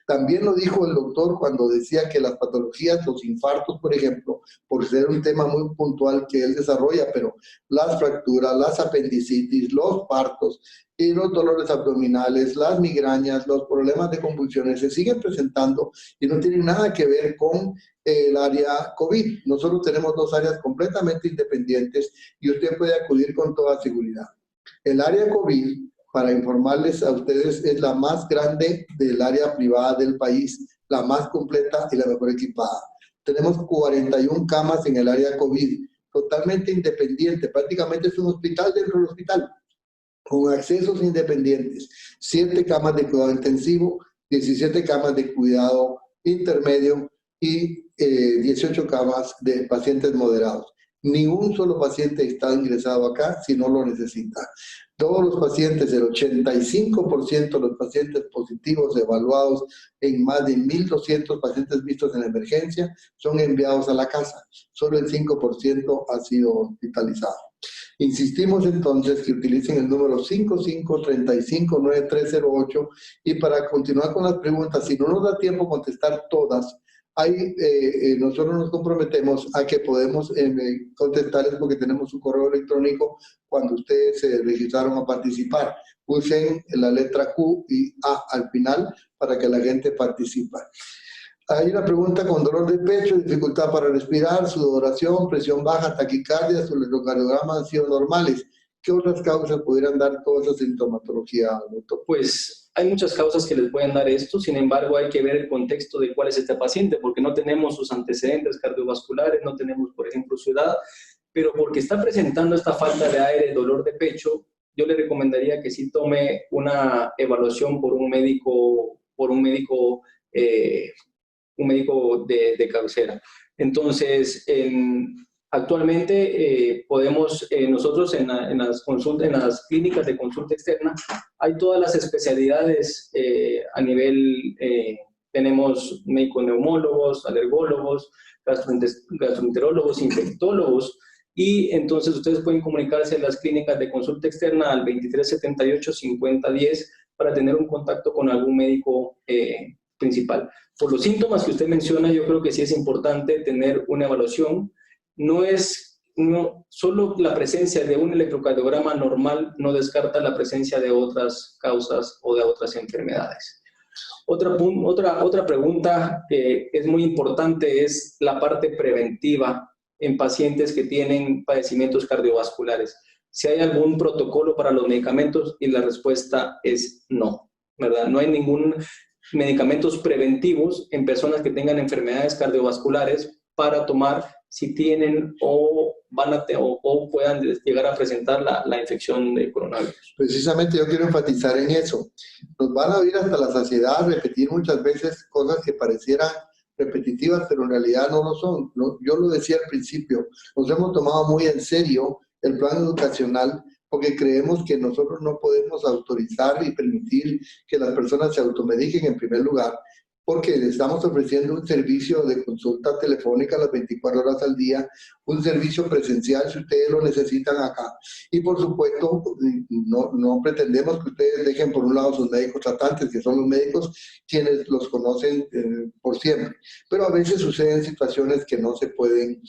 También lo dijo el doctor cuando decía que las patologías, los infartos, por ejemplo, por ser un tema muy puntual que él desarrolla, pero las fracturas, las apendicitis, los partos y los dolores abdominales, las migrañas, los problemas de convulsiones se siguen presentando y no tienen nada que ver con el área COVID. Nosotros tenemos dos áreas completamente independientes y usted puede acudir con toda seguridad. El área COVID, para informarles a ustedes, es la más grande del área privada del país, la más completa y la mejor equipada. Tenemos 41 camas en el área COVID, totalmente independiente, prácticamente es un hospital dentro del hospital, con accesos independientes, 7 camas de cuidado intensivo, 17 camas de cuidado intermedio y 18 camas de pacientes moderados. Ni un solo paciente está ingresado acá si no lo necesita. Todos los pacientes, el 85% de los pacientes positivos evaluados en más de 1.200 pacientes vistos en la emergencia son enviados a la casa. Solo el 5% ha sido hospitalizado. Insistimos entonces que utilicen el número 55359308 y para continuar con las preguntas, si no nos da tiempo contestar todas, nosotros nos comprometemos a que podemos contestarles porque tenemos un correo electrónico cuando ustedes se registraron a participar. Usen la letra Q y A al final para que la gente participe. Hay una pregunta con dolor de pecho, dificultad para respirar, sudoración, presión baja, taquicardia, sus electrocardiogramas han sido normales. ¿Qué otras causas pudieran dar toda esa sintomatología, doctor? Pues hay muchas causas que les pueden dar esto, sin embargo hay que ver el contexto de cuál es este paciente, porque no tenemos sus antecedentes cardiovasculares, no tenemos, por ejemplo, su edad, pero porque está presentando esta falta de aire, dolor de pecho, yo le recomendaría que sí tome una evaluación por un médico de cabecera. Entonces, actualmente podemos, nosotros en las clínicas de consulta externa, hay todas las especialidades a nivel, tenemos médicos neumólogos, alergólogos, gastroenterólogos, infectólogos, y entonces ustedes pueden comunicarse en las clínicas de consulta externa al 2378-5010 para tener un contacto con algún médico principal. Por los síntomas que usted menciona, yo creo que sí es importante tener una evaluación. Solo la presencia de un electrocardiograma normal no descarta la presencia de otras causas o de otras enfermedades. Otra pregunta que es muy importante es la parte preventiva en pacientes que tienen padecimientos cardiovasculares. Si hay algún protocolo para los medicamentos, y la respuesta es no, ¿verdad? No hay ningún medicamentos preventivos en personas que tengan enfermedades cardiovasculares para tomar si tienen o puedan llegar a presentar la infección de coronavirus. Precisamente yo quiero enfatizar en eso. Nos van a oír hasta la saciedad repetir muchas veces cosas que parecieran repetitivas, pero en realidad no lo son. Yo lo decía al principio, nos hemos tomado muy en serio el plan educacional porque creemos que nosotros no podemos autorizar y permitir que las personas se automediquen en primer lugar. porque le estamos ofreciendo un servicio de consulta telefónica las 24 horas al día, un servicio presencial si ustedes lo necesitan acá. Y por supuesto, no pretendemos que ustedes dejen por un lado sus médicos tratantes, que son los médicos quienes los conocen por siempre. Pero a veces suceden situaciones que no se pueden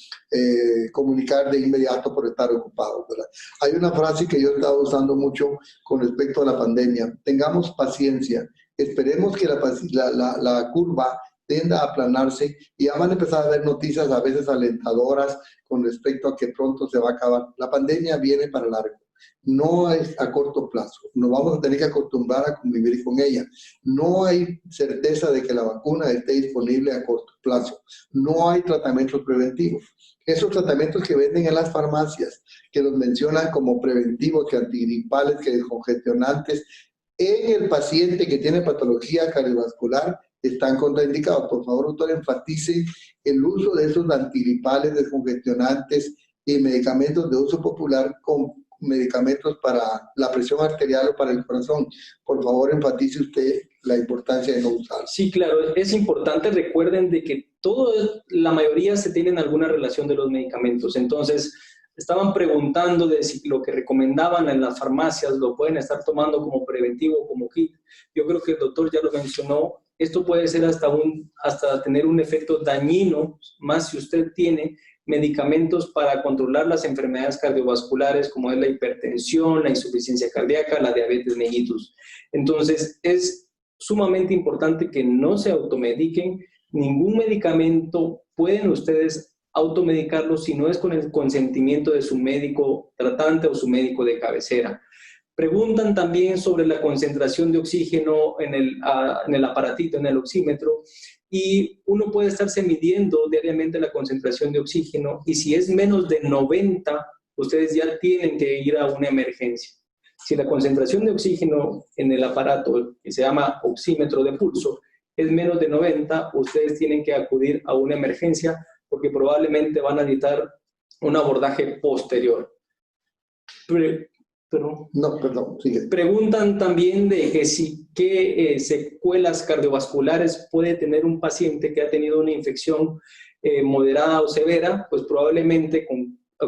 comunicar de inmediato por estar ocupados, ¿verdad? Hay una frase que yo he estado usando mucho con respecto a la pandemia: tengamos paciencia. Esperemos que la curva tienda a aplanarse y ya van a empezar a ver noticias a veces alentadoras con respecto a que pronto se va a acabar. La pandemia viene para largo, no es a corto plazo. Nos vamos a tener que acostumbrar a convivir con ella. No hay certeza de que la vacuna esté disponible a corto plazo. No hay tratamientos preventivos. Esos tratamientos que venden en las farmacias, que los mencionan como preventivos, que antigripales, que descongestionantes, en el paciente que tiene patología cardiovascular están contraindicados. Por favor, doctor, enfatice el uso de esos antigripales, descongestionantes y medicamentos de uso popular con medicamentos para la presión arterial o para el corazón. Por favor, enfatice usted la importancia de no usar. Sí, claro, es importante. Recuerden de que la mayoría se tienen alguna relación de los medicamentos. Entonces, estaban preguntando de si lo que recomendaban en las farmacias lo pueden estar tomando como preventivo, como kit. Yo creo que el doctor ya lo mencionó. Esto puede ser hasta tener un efecto dañino, más si usted tiene medicamentos para controlar las enfermedades cardiovasculares, como es la hipertensión, la insuficiencia cardíaca, la diabetes mellitus. Entonces, es sumamente importante que no se automediquen. Ningún medicamento pueden ustedes automedicarlo si no es con el consentimiento de su médico tratante o su médico de cabecera. Preguntan también sobre la concentración de oxígeno en el aparatito, en el oxímetro, y uno puede estarse midiendo diariamente la concentración de oxígeno, y si es menos de 90, ustedes ya tienen que ir a una emergencia. Si la concentración de oxígeno en el aparato, que se llama oxímetro de pulso, es menos de 90, ustedes tienen que acudir a una emergencia, porque probablemente van a necesitar un abordaje posterior. Sigue. Preguntan también de que qué secuelas cardiovasculares puede tener un paciente que ha tenido una infección moderada o severa. Pues probablemente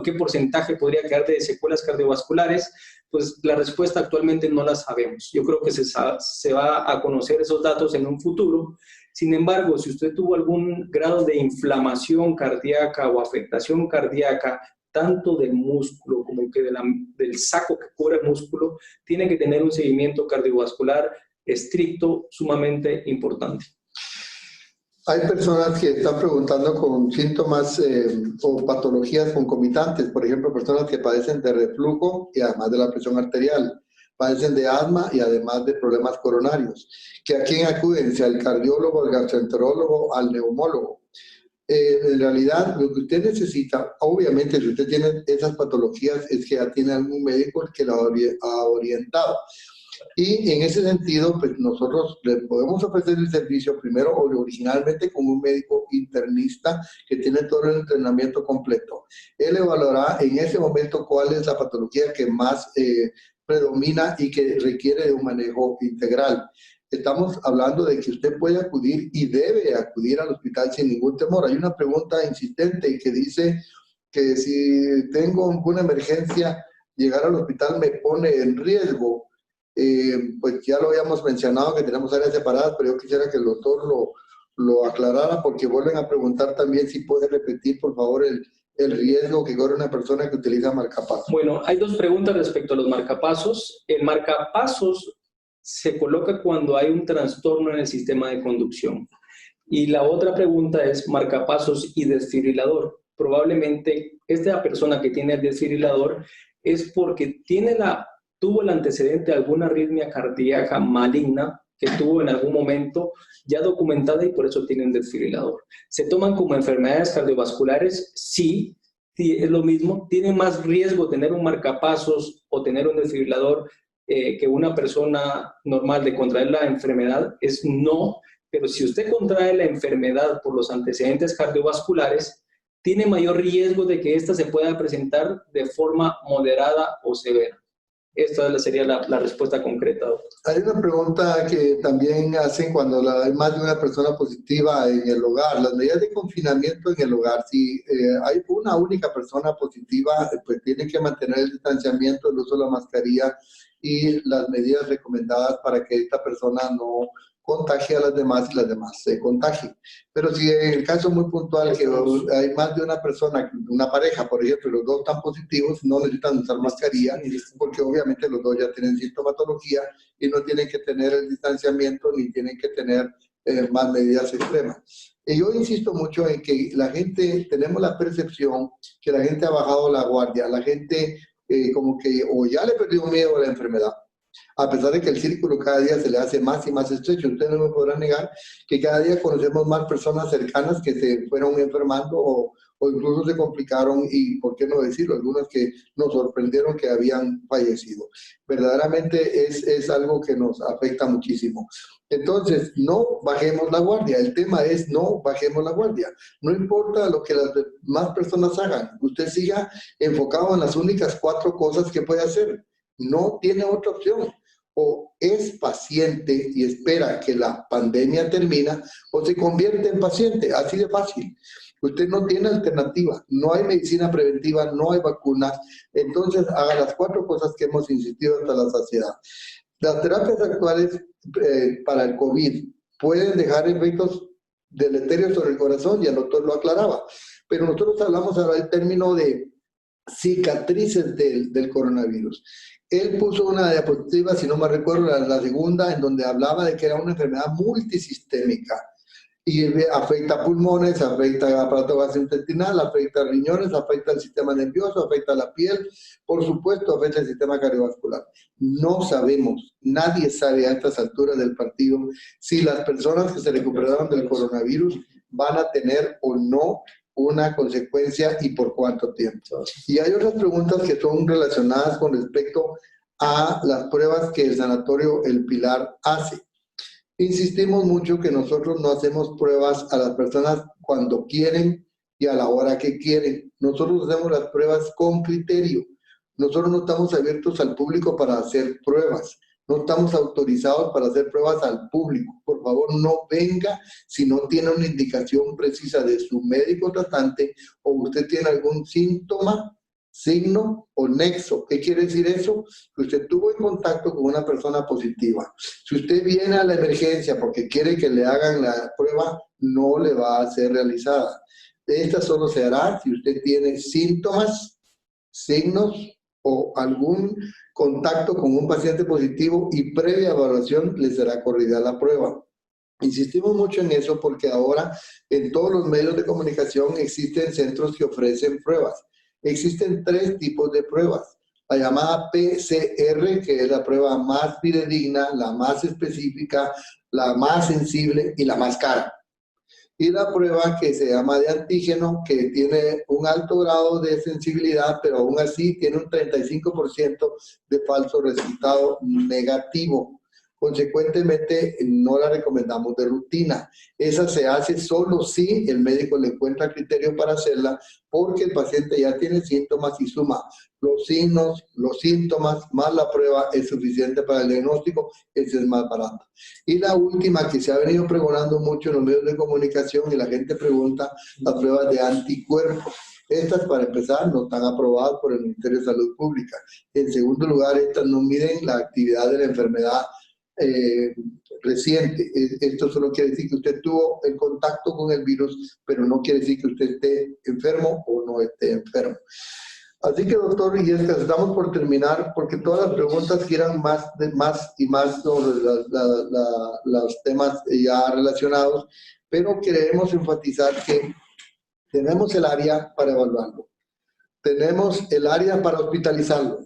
qué porcentaje podría quedar de secuelas cardiovasculares. Pues la respuesta actualmente no la sabemos. Yo creo que se va a conocer esos datos en un futuro. Sin embargo, si usted tuvo algún grado de inflamación cardíaca o afectación cardíaca, tanto del músculo como que del saco que cubre el músculo, tiene que tener un seguimiento cardiovascular estricto, sumamente importante. Hay personas que están preguntando con síntomas o patologías concomitantes, por ejemplo, personas que padecen de reflujo y además de la presión arterial, padecen de asma y además de problemas coronarios. ¿A quién acuden? ¿Si al cardiólogo, al gastroenterólogo, al neumólogo? En realidad, lo que usted necesita, obviamente, si usted tiene esas patologías, es que ya tiene algún médico que lo ha orientado. Y en ese sentido, pues nosotros le podemos ofrecer el servicio primero originalmente como un médico internista que tiene todo el entrenamiento completo. Él evaluará en ese momento cuál es la patología que más predomina y que requiere de un manejo integral. Estamos hablando de que usted puede acudir y debe acudir al hospital sin ningún temor. Hay una pregunta insistente que dice que si tengo una emergencia, llegar al hospital me pone en riesgo. Pues ya lo habíamos mencionado que tenemos áreas separadas, pero yo quisiera que el doctor lo aclarara, porque vuelven a preguntar también si puede repetir, por favor, el riesgo que corre una persona que utiliza marcapasos. Bueno, hay dos preguntas respecto a los marcapasos. El marcapasos se coloca cuando hay un trastorno en el sistema de conducción. Y la otra pregunta es marcapasos y desfibrilador. Probablemente esta persona que tiene el desfibrilador es porque tuvo el antecedente de alguna arritmia cardíaca maligna que tuvo en algún momento ya documentada y por eso tiene un desfibrilador. ¿Se toman como enfermedades cardiovasculares? Sí, es lo mismo. ¿Tiene más riesgo tener un marcapasos o tener un desfibrilador que una persona normal de contraer la enfermedad? Es no, pero si usted contrae la enfermedad por los antecedentes cardiovasculares, tiene mayor riesgo de que ésta se pueda presentar de forma moderada o severa. Esta sería la respuesta concreta, doctor. Hay una pregunta que también hacen cuando hay más de una persona positiva en el hogar. Las medidas de confinamiento en el hogar, si hay una única persona positiva, pues tienen que mantener el distanciamiento, el uso de la mascarilla y las medidas recomendadas para que esta persona no contagie a las demás y las demás se contagien. Pero si en el caso muy puntual que hay más de una persona, una pareja, por ejemplo, y los dos están positivos, no necesitan usar mascarilla, porque obviamente los dos ya tienen sintomatología y no tienen que tener el distanciamiento ni tienen que tener más medidas extremas. Y yo insisto mucho en que la gente, tenemos la percepción que la gente ha bajado la guardia, la gente como que o ya le perdió miedo a la enfermedad, a pesar de que el círculo cada día se le hace más y más estrecho. Usted no me podrá negar que cada día conocemos más personas cercanas que se fueron enfermando o incluso se complicaron y, por qué no decirlo, algunas que nos sorprendieron que habían fallecido. Verdaderamente es algo que nos afecta muchísimo. Entonces, no bajemos la guardia. El tema es no bajemos la guardia. No importa lo que las demás personas hagan. Usted siga enfocado en las únicas 4 cosas que puede hacer. No tiene otra opción. O es paciente y espera que la pandemia termine, o se convierte en paciente. Así de fácil. Usted no tiene alternativa. No hay medicina preventiva, no hay vacunas. Entonces, haga las 4 cosas que hemos insistido hasta la saciedad. Las terapias actuales para el COVID pueden dejar efectos deleterios sobre el corazón, y el doctor lo aclaraba. Pero nosotros hablamos ahora del término de cicatrices del coronavirus. Él puso una diapositiva, si no me recuerdo, la segunda, en donde hablaba de que era una enfermedad multisistémica y afecta pulmones, afecta aparato gastrointestinal, afecta riñones, afecta el sistema nervioso, afecta la piel, por supuesto afecta el sistema cardiovascular. No sabemos, nadie sabe a estas alturas del partido si las personas que se recuperaron del coronavirus van a tener o no una consecuencia y por cuánto tiempo. Y hay otras preguntas que son relacionadas con respecto a las pruebas que el Sanatorio El Pilar hace. Insistimos mucho que nosotros no hacemos pruebas a las personas cuando quieren y a la hora que quieren. Nosotros hacemos las pruebas con criterio. Nosotros no estamos abiertos al público para hacer pruebas. No estamos autorizados para hacer pruebas al público. Por favor, no venga si no tiene una indicación precisa de su médico tratante o usted tiene algún síntoma, signo o nexo. ¿Qué quiere decir eso? Que usted tuvo en contacto con una persona positiva. Si usted viene a la emergencia porque quiere que le hagan la prueba, no le va a ser realizada. Esta solo se hará si usted tiene síntomas, signos o algún contacto con un paciente positivo y previa evaluación le será corrida la prueba. Insistimos mucho en eso porque ahora en todos los medios de comunicación existen centros que ofrecen pruebas. Existen 3 tipos de pruebas. La llamada PCR, que es la prueba más fidedigna, la más específica, la más sensible y la más cara. Y la prueba que se llama de antígeno, que tiene un alto grado de sensibilidad, pero aún así tiene un 35% de falso resultado negativo. Consecuentemente, no la recomendamos de rutina. Esa se hace solo si el médico le encuentra criterio para hacerla, porque el paciente ya tiene síntomas y suma los signos, los síntomas, más la prueba es suficiente para el diagnóstico. Esa es más barata. Y la última, que se ha venido pregonando mucho en los medios de comunicación y la gente pregunta, las pruebas de anticuerpos. Estas, para empezar, no están aprobadas por el Ministerio de Salud Pública. En segundo lugar, estas no miden la actividad de la enfermedad reciente. Esto solo quiere decir que usted tuvo el contacto con el virus, pero no quiere decir que usted esté enfermo o no esté enfermo. Así que, doctor Illescas, estamos por terminar porque todas las preguntas quieran más y más sobre los temas ya relacionados, pero queremos enfatizar que tenemos el área para evaluarlo, tenemos el área para hospitalizarlo,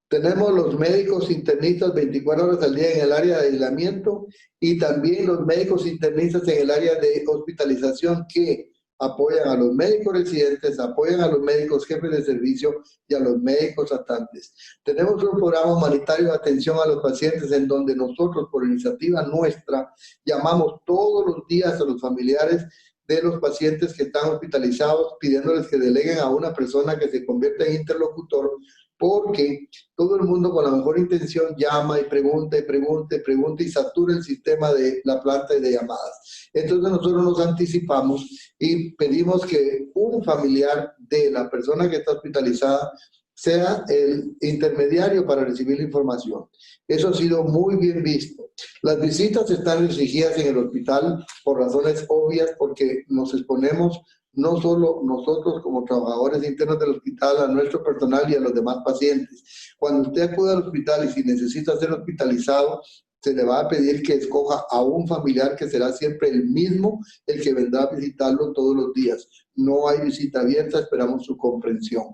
tenemos los médicos internistas 24 horas al día en el área de aislamiento y también los médicos internistas en el área de hospitalización que apoyan a los médicos residentes, apoyan a los médicos jefes de servicio y a los médicos tratantes. Tenemos un programa humanitario de atención a los pacientes en donde nosotros, por iniciativa nuestra, llamamos todos los días a los familiares de los pacientes que están hospitalizados, pidiéndoles que deleguen a una persona que se convierta en interlocutor porque todo el mundo con la mejor intención llama y pregunta y pregunta y pregunta y satura el sistema de la planta y de llamadas. Entonces nosotros nos anticipamos y pedimos que un familiar de la persona que está hospitalizada sea el intermediario para recibir la información. Eso ha sido muy bien visto. Las visitas están restringidas en el hospital por razones obvias, porque nos exponemos no solo nosotros como trabajadores internos del hospital, a nuestro personal y a los demás pacientes. Cuando usted acude al hospital y si necesita ser hospitalizado, se le va a pedir que escoja a un familiar que será siempre el mismo, el que vendrá a visitarlo todos los días. No hay visita abierta, esperamos su comprensión.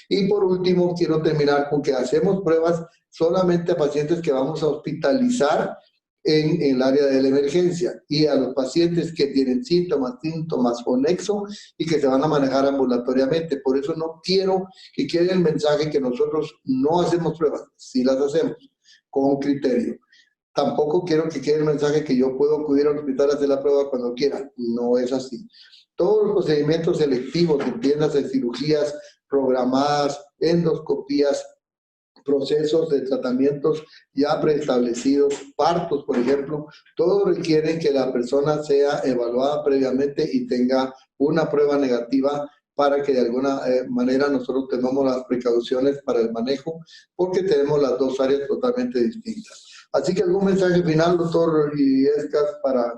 Y por último, quiero terminar con que hacemos pruebas solamente a pacientes que vamos a hospitalizar en el área de la emergencia y a los pacientes que tienen síntomas o nexo y que se van a manejar ambulatoriamente. Por eso no quiero que quede el mensaje que nosotros no hacemos pruebas, sí las hacemos con criterio. Tampoco quiero que quede el mensaje que yo puedo acudir al hospital a hacer la prueba cuando quiera. No es así. Todos los procedimientos selectivos, entiéndase, cirugías programadas, endoscopías, procesos de tratamientos ya preestablecidos, partos, por ejemplo, todos requieren que la persona sea evaluada previamente y tenga una prueba negativa para que de alguna manera nosotros tengamos las precauciones para el manejo, porque tenemos las dos áreas totalmente distintas. Así que algún mensaje final, doctor Illescas, para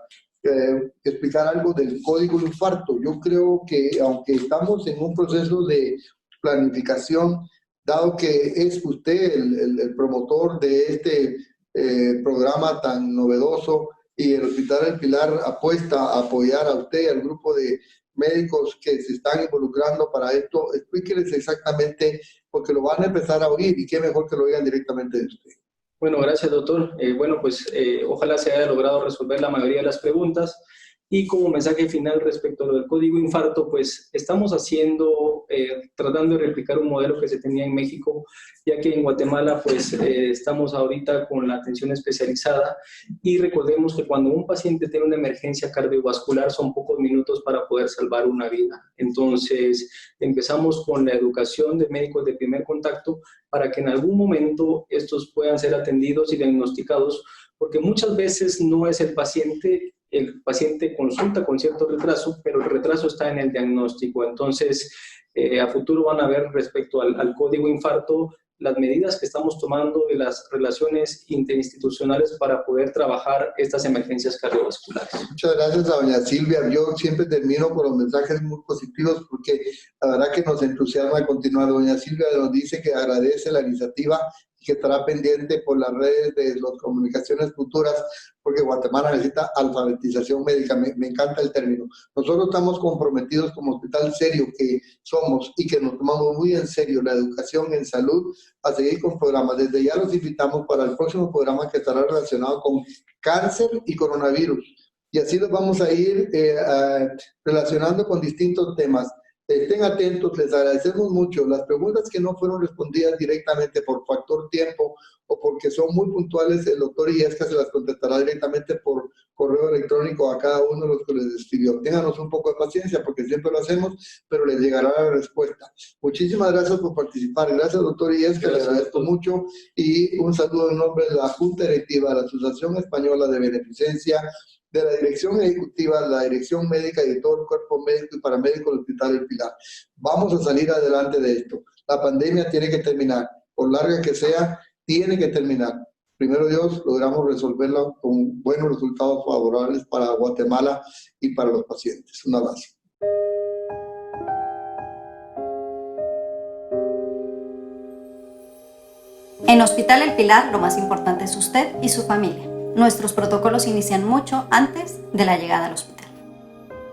explicar algo del código infarto. Yo creo que aunque estamos en un proceso de planificación, dado que es usted el promotor de este programa tan novedoso y el Hospital del Pilar apuesta a apoyar a usted y al grupo de médicos que se están involucrando para esto, explíqueles exactamente, porque lo van a empezar a oír y qué mejor que lo oigan directamente de usted. Bueno, gracias, doctor. Ojalá se haya logrado resolver la mayoría de las preguntas. Y como mensaje final respecto a lo del código infarto, pues estamos tratando de replicar un modelo que se tenía en México, ya que en Guatemala pues estamos ahorita con la atención especializada y recordemos que cuando un paciente tiene una emergencia cardiovascular son pocos minutos para poder salvar una vida. Entonces empezamos con la educación de médicos de primer contacto para que en algún momento estos puedan ser atendidos y diagnosticados, porque muchas veces no es el paciente consulta con cierto retraso, pero el retraso está en el diagnóstico. Entonces, a futuro van a ver respecto al código infarto las medidas que estamos tomando de las relaciones interinstitucionales para poder trabajar estas emergencias cardiovasculares. Muchas gracias a doña Silvia. Yo siempre termino con los mensajes muy positivos porque la verdad que nos entusiasma continuar. Doña Silvia nos dice que agradece la iniciativa y que estará pendiente por las redes de las comunicaciones futuras porque Guatemala necesita alfabetización médica. Me encanta el término. Nosotros estamos comprometidos como hospital serio que somos y que nos tomamos muy en serio la educación en salud a seguir con programas. Desde ya los invitamos para el próximo programa que estará relacionado con cáncer y coronavirus. Y así los vamos a ir relacionando con distintos temas. Estén atentos, les agradecemos mucho. Las preguntas que no fueron respondidas directamente por factor tiempo o porque son muy puntuales, el doctor Illescas se las contestará directamente por correo electrónico a cada uno de los que les escribió. Ténganos un poco de paciencia porque siempre lo hacemos, pero les llegará la respuesta. Muchísimas gracias por participar. Gracias, doctor Illescas, le agradezco mucho y un saludo en nombre de la Junta Directiva de la Asociación Española de Beneficencia, de la Dirección Ejecutiva, la Dirección Médica y de todo el cuerpo médico y paramédico del Hospital del Pilar. Vamos a salir adelante de esto. La pandemia tiene que terminar, por larga que sea, tiene que terminar. Primero Dios, logramos resolverla con buenos resultados favorables para Guatemala y para los pacientes. Un abrazo. En Hospital El Pilar, lo más importante es usted y su familia. Nuestros protocolos inician mucho antes de la llegada al hospital,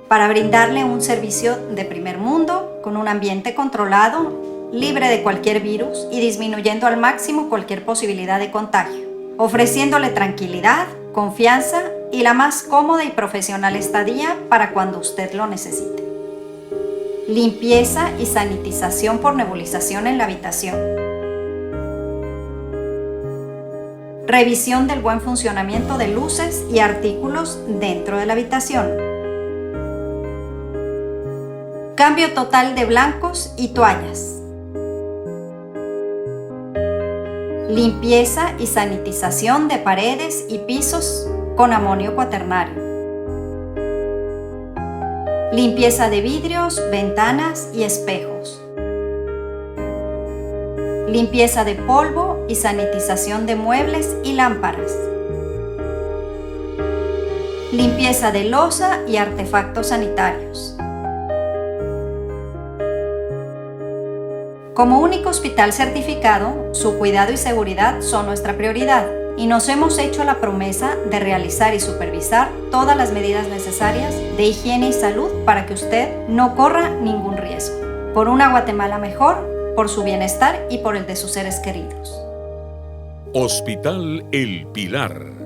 para brindarle un servicio de primer mundo, con un ambiente controlado, libre de cualquier virus y disminuyendo al máximo cualquier posibilidad de contagio, ofreciéndole tranquilidad, confianza y la más cómoda y profesional estadía para cuando usted lo necesite. Limpieza y sanitización por nebulización en la habitación. Revisión del buen funcionamiento de luces y artículos dentro de la habitación. Cambio total de blancos y toallas. Limpieza y sanitización de paredes y pisos con amonio cuaternario. Limpieza de vidrios, ventanas y espejos. Limpieza de polvo y sanitización de muebles y lámparas. Limpieza de loza y artefactos sanitarios. Como único hospital certificado, su cuidado y seguridad son nuestra prioridad y nos hemos hecho la promesa de realizar y supervisar todas las medidas necesarias de higiene y salud para que usted no corra ningún riesgo. Por una Guatemala mejor, por su bienestar y por el de sus seres queridos. Hospital El Pilar.